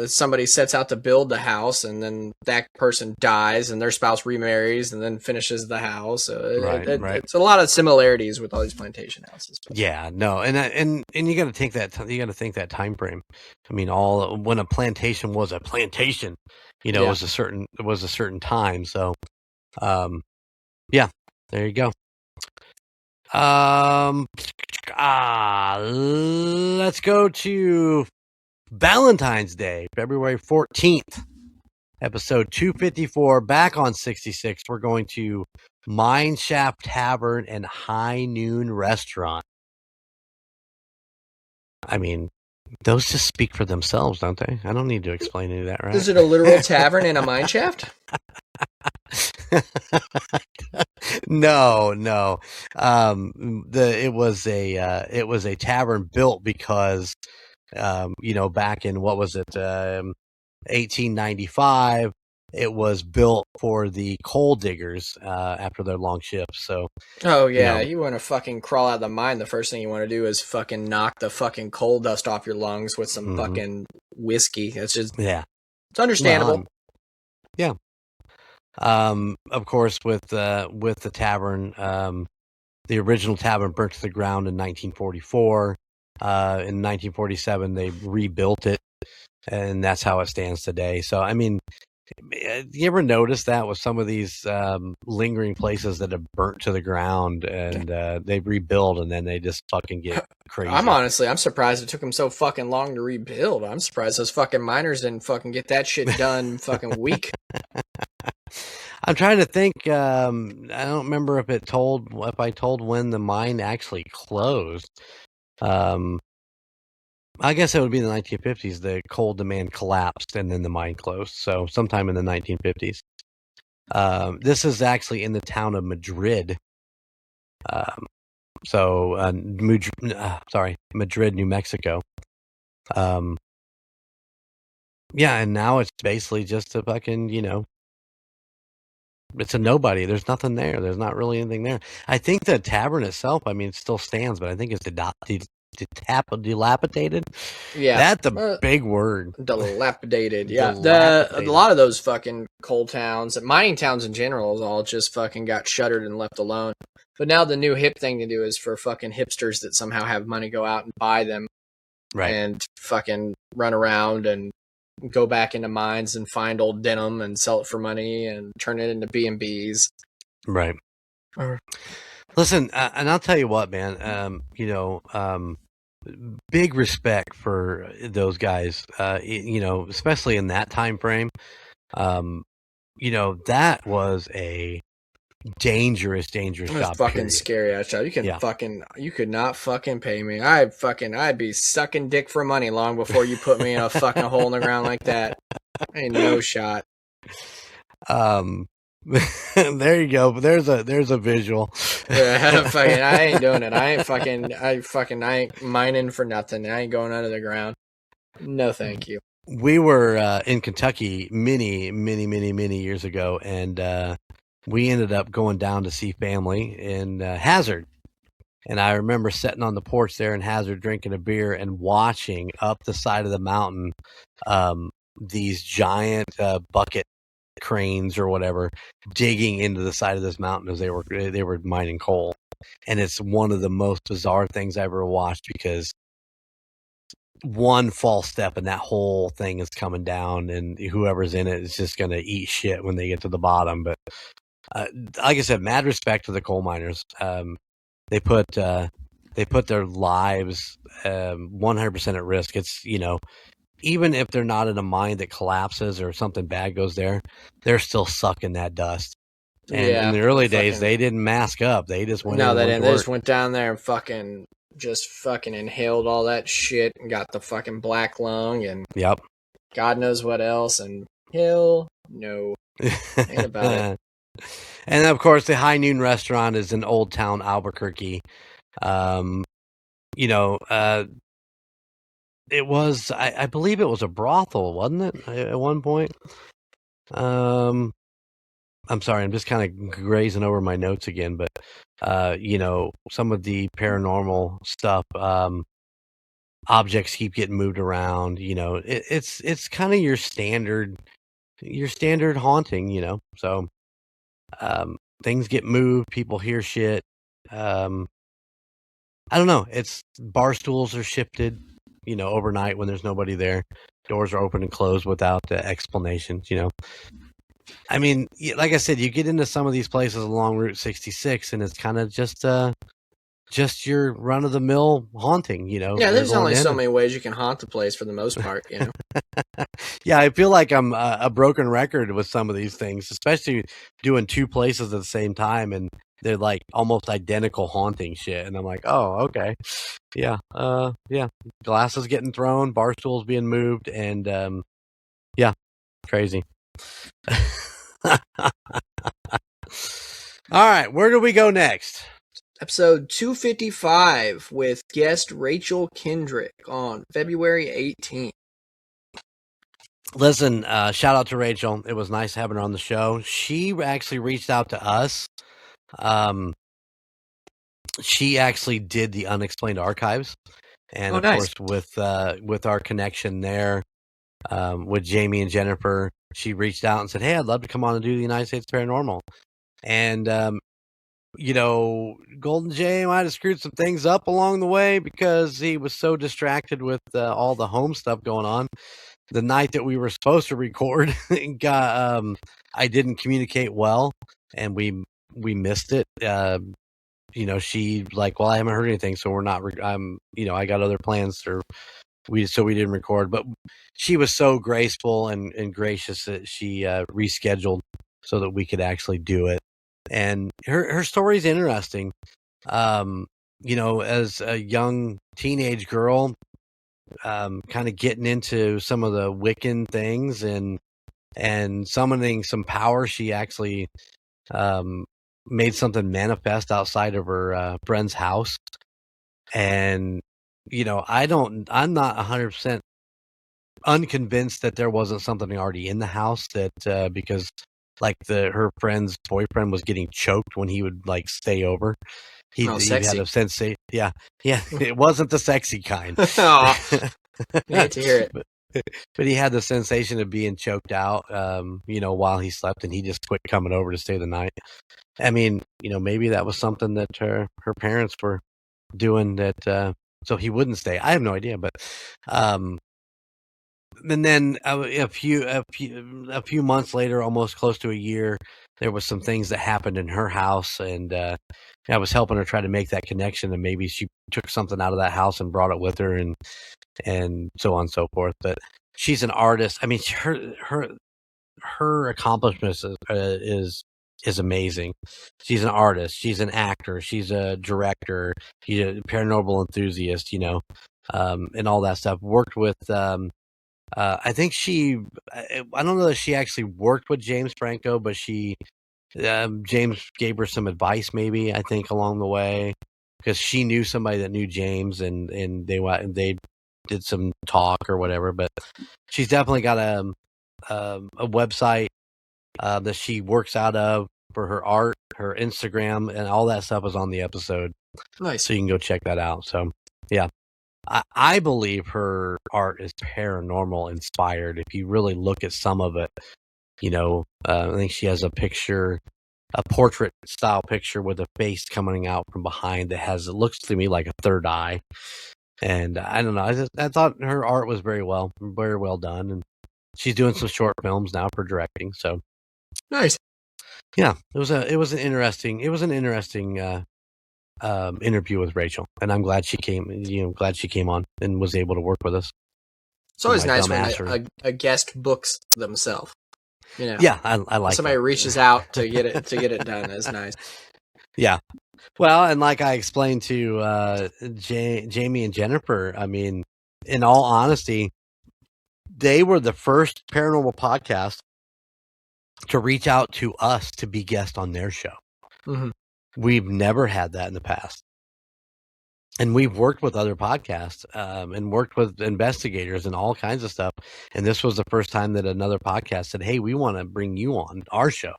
Speaker 4: somebody sets out to build the house, and then that person dies, and their spouse remarries, and then finishes the house. So
Speaker 3: right.
Speaker 4: It's a lot of similarities with all these plantation houses.
Speaker 3: Yeah, no, and you got to think that time frame. I mean, when a plantation was a plantation, it was a certain time. So, yeah, there you go. Let's go to Valentine's Day, February 14th, episode 254, back on 66. We're going to Mine Shaft Tavern and High Noon Restaurant. I mean, those just speak for themselves, don't they? I don't need to explain any of that, right?
Speaker 4: Is it a literal tavern and a mine shaft?
Speaker 3: No. It was a tavern built because, back in, what was it, 1895, it was built for the coal diggers after their long shifts. So,
Speaker 4: oh yeah, you want to fucking crawl out of the mine. The first thing you want to do is fucking knock the fucking coal dust off your lungs with some fucking whiskey. It's just it's understandable.
Speaker 3: Yeah. Of course, with the tavern, The original tavern burnt to the ground in 1944. In 1947, they rebuilt it, and that's how it stands today. So, I mean, you ever notice that with some of these lingering places that have burnt to the ground and they rebuild and then they just fucking get crazy?
Speaker 4: I'm surprised it took them so fucking long to rebuild. I'm surprised those fucking miners didn't fucking get that shit done fucking week.
Speaker 3: I'm trying to think. I don't remember if I told when the mine actually closed. I guess it would be in the 1950s. The coal demand collapsed and then the mine closed. So sometime in the 1950s. This is actually in the town of Madrid. Madrid, New Mexico. Yeah, and now it's basically just a fucking, it's a nobody. There's nothing there. There's not really anything there. I think the tavern itself, I mean, it still stands, but I think it's dilapidated.
Speaker 4: Yeah,
Speaker 3: that's a big word.
Speaker 4: Dilapidated. Yeah, a lot of those fucking coal towns, mining towns in general, all just fucking got shuttered and left alone. But now the new hip thing to do is for fucking hipsters that somehow have money go out and buy them,
Speaker 3: right?
Speaker 4: And fucking run around and go back into mines and find old denim and sell it for money and turn it into B&Bs.
Speaker 3: Right. Listen, and I'll tell you what, man. Big respect for those guys. Especially in that time frame. That was a dangerous job.
Speaker 4: It's fucking scary ass job. You could not fucking pay me. I'd be sucking dick for money long before you put me in a fucking hole in the ground like that. Ain't no shot.
Speaker 3: There you go. There's a visual.
Speaker 4: Yeah, I ain't doing it. I ain't mining for nothing. I ain't going under the ground. No, thank you.
Speaker 3: We were in Kentucky many years ago, and we ended up going down to see family in Hazard. And I remember sitting on the porch there in Hazard drinking a beer and watching up the side of the mountain these giant bucket cranes or whatever digging into the side of this mountain as they were mining coal. And it's one of the most bizarre things I ever watched, because one false step and that whole thing is coming down, and whoever's in it is just going to eat shit when they get to the bottom. But like I said, mad respect to the coal miners. They put their lives 100% at risk. It's, even if they're not in a mine that collapses or something bad goes there, they're still sucking that dust. And in the early days, they didn't mask up. They just went.
Speaker 4: No, they didn't. They just went down there and fucking inhaled all that shit and got the fucking black lung and God knows what else. And hell no, ain't about it.
Speaker 3: And of course, the High Noon restaurant is in Old Town Albuquerque. It was, I believe it was a brothel, wasn't it, at one point? I'm sorry, I'm just kind of grazing over my notes again, but, some of the paranormal stuff, objects keep getting moved around, it's kind of your standard haunting, so, things get moved, people hear shit, I don't know, it's bar stools are shifted, overnight when there's nobody there. Doors are open and closed without explanations, I mean, like I said, you get into some of these places along Route 66 and it's kind of just your run-of-the-mill haunting,
Speaker 4: Yeah, there's only so many ways you can haunt the place for the most part,
Speaker 3: Yeah, I feel like I'm a broken record with some of these things, especially doing two places at the same time, and they're like almost identical haunting shit. And I'm like, oh, okay. Yeah. Glasses getting thrown, bar stools being moved, and crazy. All right, where do we go next?
Speaker 4: Episode 255 with guest Rachel Kendrick on February 18th.
Speaker 3: Listen, shout out to Rachel. It was nice having her on the show. She actually reached out to us. She actually did the Unexplained Archives, and course with our connection there, with Jamie and Jennifer, she reached out and said, "Hey, I'd love to come on and do the United States Paranormal." And Golden Jay might have screwed some things up along the way because he was so distracted with all the home stuff going on. The night that we were supposed to record, I didn't communicate well, and we missed it. She like, well, I haven't heard anything, so we're not. I got other plans, we didn't record. But she was so graceful and gracious that she rescheduled so that we could actually do it. And her story is interesting. As a young teenage girl, kind of getting into some of the Wiccan things and summoning some power, she actually made something manifest outside of her friend's house. And I'm not 100% unconvinced that there wasn't something already in the house, that because like her friend's boyfriend was getting choked when he would like stay over. He had a sensation. Yeah. It wasn't the sexy kind.
Speaker 4: I hate to hear it.
Speaker 3: But he had the sensation of being choked out, while he slept, and he just quit coming over to stay the night. I mean, maybe that was something that her parents were doing that, so he wouldn't stay. I have no idea, but and then a few months later, almost close to a year, there was some things that happened in her house, and I was helping her try to make that connection, and maybe she took something out of that house and brought it with her, and so on and so forth. But she's an artist. I mean, her accomplishments is amazing. She's an artist. She's an actor. She's a director. She's a paranormal enthusiast. And all that stuff. Worked with. I think I don't know that she actually worked with James Franco, but James gave her some advice, maybe, I think, along the way, because she knew somebody that knew James, and they did some talk or whatever. But she's definitely got a website that she works out of for her art, her Instagram, and all that stuff is on the episode.
Speaker 4: Nice.
Speaker 3: So you can go check that out. So, yeah. I believe her art is paranormal inspired. If you really look at some of it, I think she has a portrait style picture with a face coming out from behind it looks to me like a third eye. And I don't know. I thought her art was very well done. And she's doing some short films now for directing. So
Speaker 4: nice.
Speaker 3: Yeah, it was an interesting interview with Rachel, and I'm glad she came. Glad she came on and was able to work with us.
Speaker 4: It's always nice when a guest books themselves.
Speaker 3: Yeah, I like
Speaker 4: somebody reaches out to get it done. That's nice.
Speaker 3: Yeah, well, and like I explained to Jamie and Jennifer, I mean, in all honesty, they were the first paranormal podcast to reach out to us to be guest on their show.
Speaker 4: Mm-hmm.
Speaker 3: We've never had that in the past. And we've worked with other podcasts and worked with investigators and all kinds of stuff. And this was the first time that another podcast said, hey, we want to bring you on our show.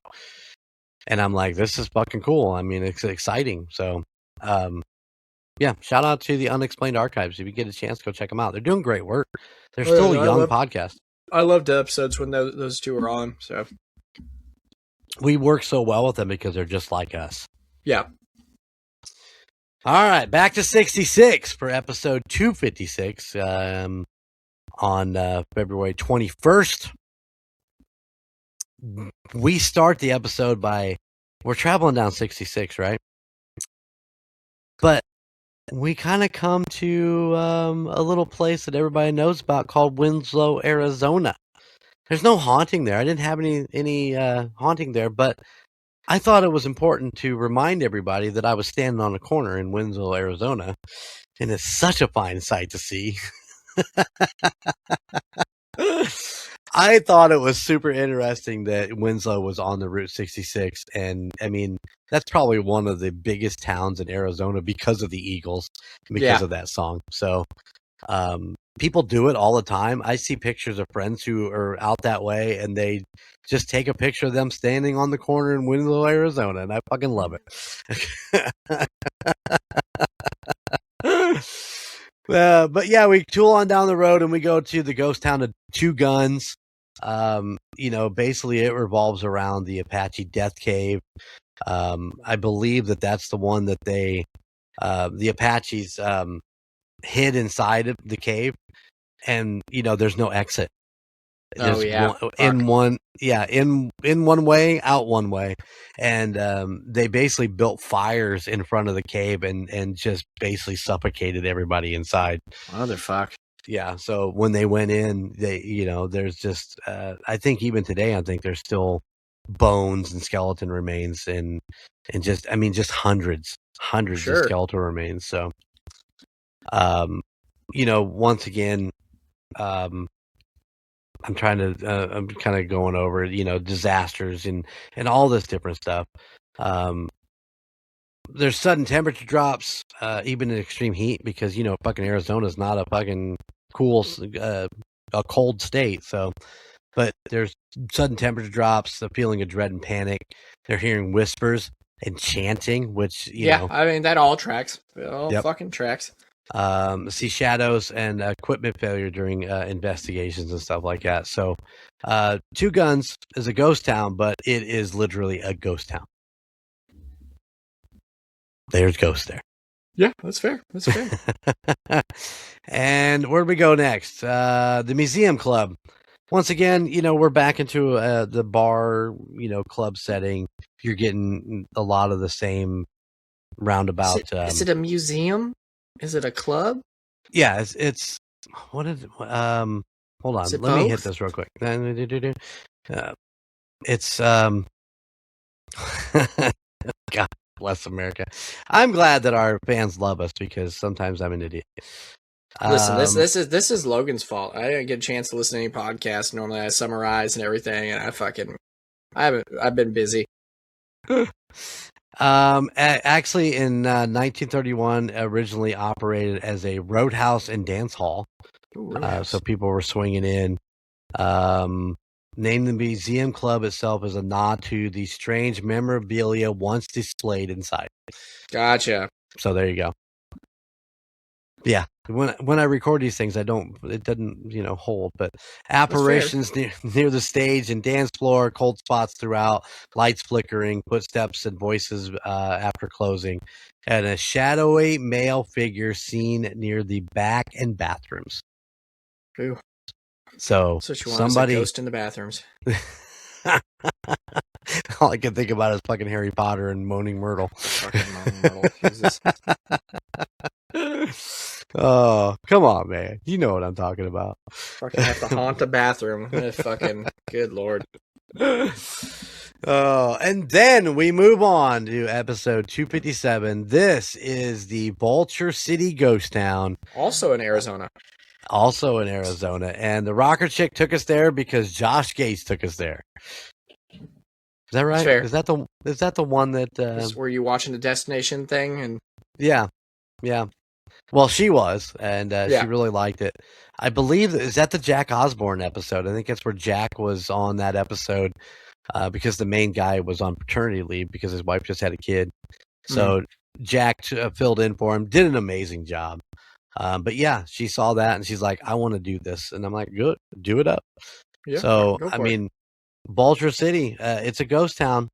Speaker 3: And I'm like, this is fucking cool. I mean, it's exciting. So, yeah, shout out to the Unexplained Archives. If you get a chance, go check them out. They're doing great work. They're still a young podcast.
Speaker 4: I loved the episodes when those two were on. So
Speaker 3: we work so well with them because they're just like us.
Speaker 4: Yeah.
Speaker 3: All right, back to 66 for episode 256 on February 21st. We start the episode we're traveling down 66, right? But we kind of come to a little place that everybody knows about called Winslow, Arizona. There's no haunting there. I didn't have any haunting there, but I thought it was important to remind everybody that I was standing on a corner in Winslow, Arizona, and it's such a fine sight to see. I thought it was super interesting that Winslow was on the Route 66, and I mean, that's probably one of the biggest towns in Arizona because of the Eagles, because of that song. So, people do it all the time. I see pictures of friends who are out that way, and they just take a picture of them standing on the corner in Winslow, Arizona, and I fucking love it. But yeah, we tool on down the road and we go to the ghost town of Two Guns. Basically it revolves around the Apache Death Cave, I believe that's the one that the Apaches hid inside of the cave, and there's no exit.
Speaker 4: Oh,
Speaker 3: There's
Speaker 4: yeah.
Speaker 3: in one way, out one way, and they basically built fires in front of the cave and just basically suffocated everybody inside.
Speaker 4: Motherfuck.
Speaker 3: Yeah. So when they went in, there's just I think even today, I think there's still bones and skeleton remains and just hundreds
Speaker 4: Sure.
Speaker 3: of skeletal remains. So, once again, I'm kind of going over, disasters and all this different stuff. There's sudden temperature drops, even in extreme heat, because, fucking Arizona is not a fucking cool, a cold state. So, but there's sudden temperature drops, the feeling of dread and panic. They're hearing whispers and chanting, which,
Speaker 4: I mean, that all tracks. It all fucking tracks.
Speaker 3: See shadows and equipment failure during investigations and stuff like that. So, Two Guns is a ghost town, but it is literally a ghost town. There's ghosts there.
Speaker 4: Yeah, that's fair. That's fair.
Speaker 3: And where do we go next? The Museum Club. Once again, we're back into the bar, club setting. You're getting a lot of the same roundabout.
Speaker 4: Is it a museum? Is it a club?
Speaker 3: Yeah, it's what is hold on, let me hit this real quick. It's God bless America. I'm glad that our fans love us, because sometimes I'm an idiot.
Speaker 4: Listen, this is Logan's fault. I didn't get a chance to listen to any podcasts. Normally I summarize and everything, and I've been busy.
Speaker 3: Actually, in 1931, originally operated as a roadhouse and dance hall.
Speaker 4: Ooh,
Speaker 3: so people were swinging in. Named the Museum Club itself as a nod to the strange memorabilia once displayed inside.
Speaker 4: Gotcha.
Speaker 3: So there you go. Yeah, when I record these things, it doesn't hold. But apparitions near the stage and dance floor, cold spots throughout, lights flickering, footsteps and voices after closing, and a shadowy male figure seen near the back and bathrooms.
Speaker 4: Ooh.
Speaker 3: So
Speaker 4: you want somebody is a ghost in the bathrooms.
Speaker 3: All I can think about is fucking Harry Potter and Moaning Myrtle.
Speaker 4: Fucking Moaning Myrtle. Jesus.
Speaker 3: Oh, come on, man. You know what I'm talking about.
Speaker 4: Fucking have to haunt the bathroom. Fucking good lord.
Speaker 3: Oh, and then we move on to episode 257. This is the Vulture City Ghost Town.
Speaker 4: Also in Arizona.
Speaker 3: And the rocker chick took us there because Josh Gates took us there. Is that right?
Speaker 4: Fair.
Speaker 3: Is that the one that
Speaker 4: were you watching the destination thing? And
Speaker 3: yeah. Well, she was, and she really liked it. I believe is that the Jack Osborne episode. I think that's where Jack was on that episode because the main guy was on paternity leave because his wife just had a kid. So Jack filled in for him, did an amazing job. But yeah, she saw that and she's like, I want to do this. And I'm like, good, do it up. Yeah, so, I mean, Vulture City, it's a ghost town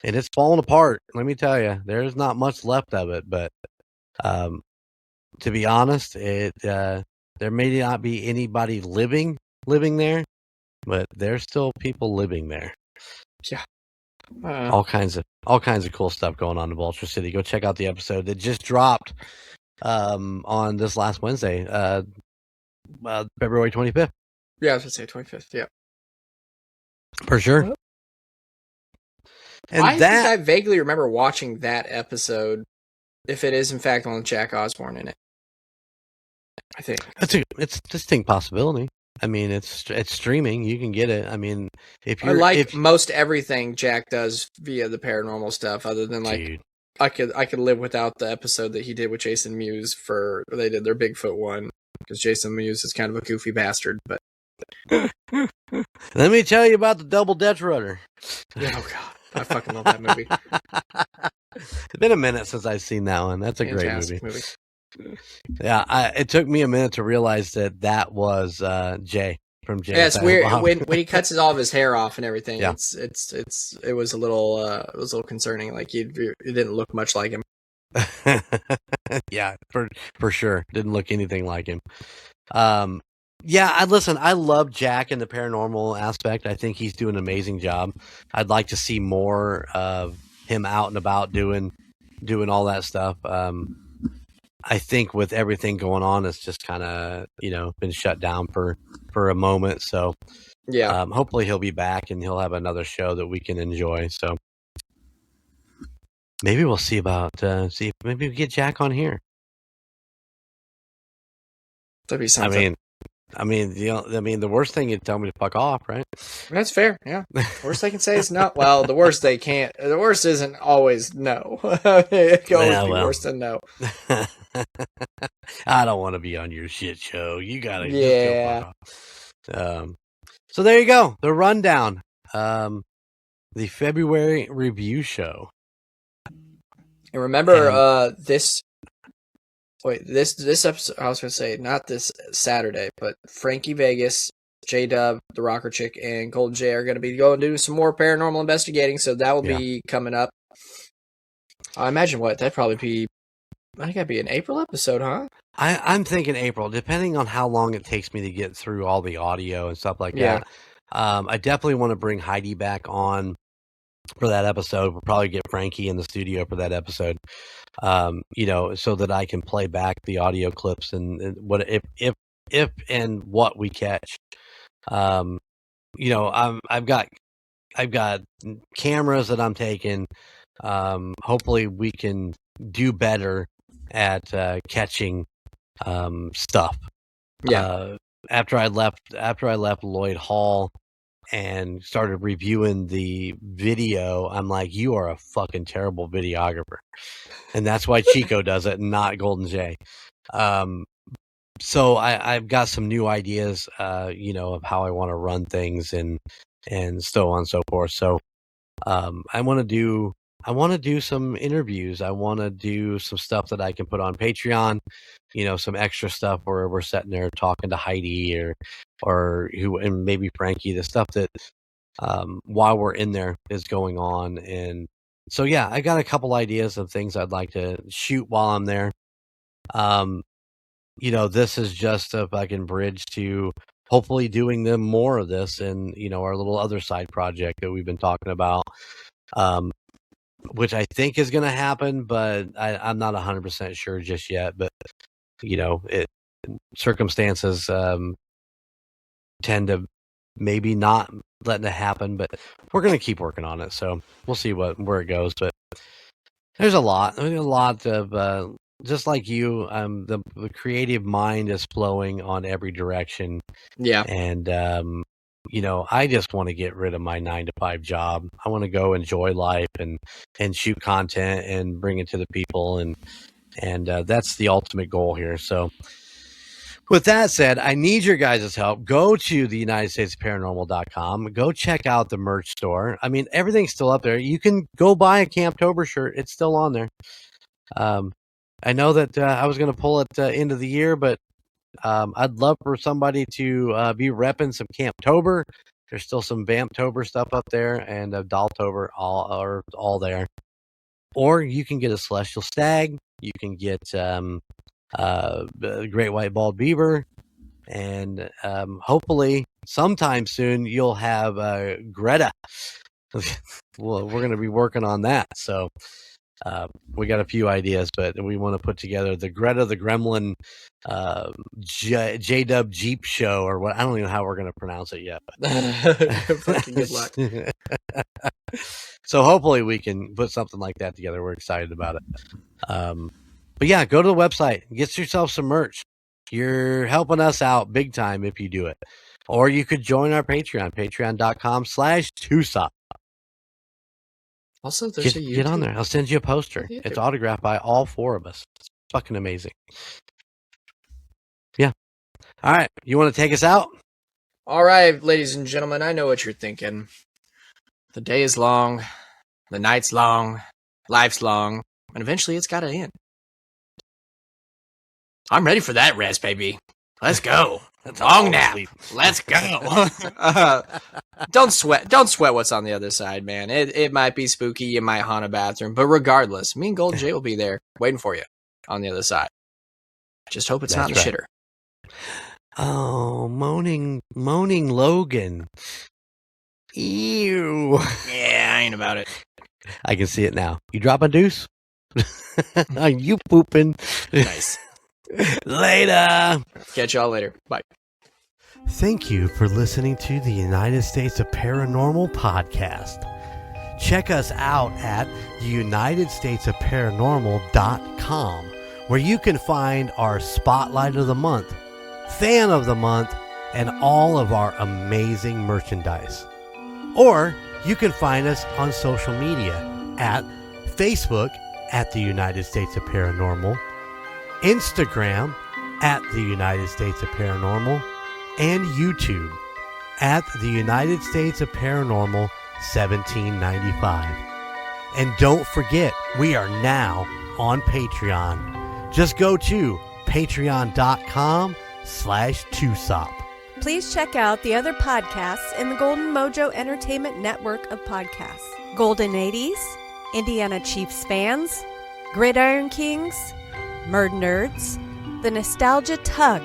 Speaker 3: and it's falling apart. Let me tell you, there's not much left of it. But to be honest, there may not be anybody living there, but there's still people living there.
Speaker 4: Yeah.
Speaker 3: All kinds of cool stuff going on in Vulture City. Go check out the episode that just dropped on this last Wednesday, February 25th.
Speaker 4: Yeah, I was going to say 25th. Yeah,
Speaker 3: for sure. And
Speaker 4: I think I vaguely remember watching that episode. If it is in fact on Jack Osborne in it, I think
Speaker 3: it's a distinct possibility. I mean, it's streaming. You can get it. I mean, if
Speaker 4: most everything Jack does via the paranormal stuff, other than
Speaker 3: dude.
Speaker 4: I could live without the episode that he did with Jason Mewes they did their Bigfoot one, because Jason Mewes is kind of a goofy bastard. But
Speaker 3: let me tell you about the Double Dutch Rudder.
Speaker 4: Oh god, I fucking love that movie.
Speaker 3: It's been a minute since I've seen that one. That's a great movie. Yeah, it took me a minute to realize that was Jay from James.
Speaker 4: Yeah, it's
Speaker 3: Van Der
Speaker 4: weird
Speaker 3: Beek.
Speaker 4: when he cuts all of his hair off and everything.
Speaker 3: Yeah.
Speaker 4: It was a little concerning. Like it didn't look much like him.
Speaker 3: Yeah, for sure. Didn't look anything like him. Yeah, I love Jack in the paranormal aspect. I think he's doing an amazing job. I'd like to see more of him out and about doing all that stuff. I think with everything going on, it's just kind of, been shut down for a moment. So
Speaker 4: Yeah.
Speaker 3: hopefully he'll be back and he'll have another show that we can enjoy. So maybe we'll see maybe we get Jack on here.
Speaker 4: That'd be something.
Speaker 3: I mean, the worst thing you'd tell me to fuck off, right?
Speaker 4: That's fair. Yeah. Worst they can say is no. Well, the worst they can't. The worst isn't always no. It can always be worse than no.
Speaker 3: I don't want to be on your shit show. You gotta.
Speaker 4: Yeah.
Speaker 3: Just go fuck off. So there you go. The rundown. The February review show.
Speaker 4: And remember, this episode, I was going to say, not this Saturday, but Frankie Vegas, J-Dub, the Rocker Chick, and Golden J are going to be going to do some more paranormal investigating, so that will be coming up. I imagine that'd probably be, I think that'd be an April episode, huh?
Speaker 3: I'm thinking April, depending on how long it takes me to get through all the audio and stuff like that. I definitely want to bring Heidi back on for that episode. We'll probably get Frankie in the studio for that episode. So that I can play back the audio clips and what if and what we catch. I've got cameras that I'm taking. Hopefully we can do better at catching stuff.
Speaker 4: Yeah.
Speaker 3: After I left Lloyd Hall and started reviewing the video, I'm like, you are a fucking terrible videographer. And that's why Chico does it, not Golden J. So I've got some new ideas, of how I want to run things and so on and so forth. So I want to do some interviews. I want to do some stuff that I can put on Patreon, some extra stuff where we're sitting there talking to Heidi and maybe Frankie, the stuff that while we're in there is going on. And so, yeah, I got a couple ideas of things I'd like to shoot while I'm there. This is just a fucking bridge to hopefully doing them more of this and, our little other side project that we've been talking about, which I think is going to happen, but I'm not 100% sure just yet. But, circumstances tend to maybe not letting it happen, but we're going to keep working on it. So we'll see where it goes. But there's a lot of, just like you, the creative mind is flowing on every direction.
Speaker 4: Yeah.
Speaker 3: And, I just want to get rid of my 9-to-5 job. I want to go enjoy life and shoot content and bring it to the people. And that's the ultimate goal here. So with that said, I need your guys' help. Go to the UnitedStatesParanormal.com. Go check out the merch store. I mean, everything's still up there. You can go buy a Camptober shirt. It's still on there. I know that I was going to pull it end of the year, but I'd love for somebody to be repping some Camptober. There's still some Vamptober stuff up there, and Dolltober all there. Or you can get a Celestial Stag. You can get Great White Bald Beaver, and hopefully sometime soon you'll have Greta. Well, we're going to be working on that. So we got a few ideas, but we want to put together the Greta the Gremlin J-Dub Jeep show, or what. I don't even know how we're going to pronounce it yet.
Speaker 4: Fucking good luck.
Speaker 3: So hopefully we can put something like that together. We're excited about it. But yeah, go to the website, get yourself some merch. You're helping us out big time if you do it. Or you could join our Patreon, patreon.com/Tucson.
Speaker 4: Also, there's a YouTube.
Speaker 3: Get on there. I'll send you a poster. It's autographed by all four of us. It's fucking amazing. Yeah. All right. You want to take us out?
Speaker 4: All right, ladies and gentlemen, I know what you're thinking. The day is long. The night's long. Life's long. And eventually it's got to end. I'm ready for that rest, baby. Let's go. Long nap. Let's go. Don't sweat what's on the other side, man. It might be spooky. You might haunt a bathroom, but regardless, me and Golden Jay will be there waiting for you on the other side. Just hope it's not in the shitter.
Speaker 3: Oh, moaning Logan. Ew.
Speaker 4: Yeah, I ain't about it.
Speaker 3: I can see it now. You drop a deuce? Are you pooping?
Speaker 4: Nice.
Speaker 3: Later.
Speaker 4: Catch y'all later. Bye.
Speaker 3: Thank you for listening to the United States of Paranormal podcast. Check us out at theunitedstatesofparanormal.com, where you can find our Spotlight of the Month, Fan of the Month, and all of our amazing merchandise. Or you can find us on social media at Facebook at the United States of Paranormal, Instagram at the United States of Paranormal, and YouTube at the United States of Paranormal 1795. And don't forget, we are now on Patreon. Just go to patreon.com/2sop.
Speaker 5: Please check out the other podcasts in the Golden Mojo Entertainment Network of podcasts. Golden 80s, Indiana Chiefs Fans, Gridiron Kings, Murd Nerds, The Nostalgia Tug,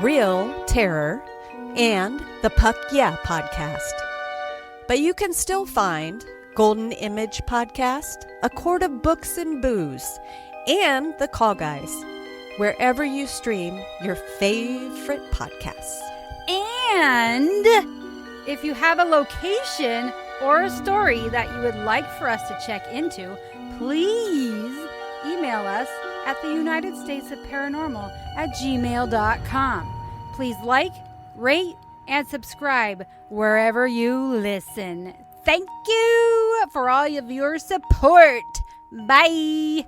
Speaker 5: Real Terror, and the Puck Yeah podcast. But you can still find Golden Image Podcast, A Quart of Books and Booze, and The Call Guys, wherever you stream your favorite podcasts.
Speaker 6: And if you have a location or a story that you would like for us to check into, please email us at the United States of Paranormal @gmail.com. Please like, rate, and subscribe wherever you listen. Thank you for all of your support. Bye.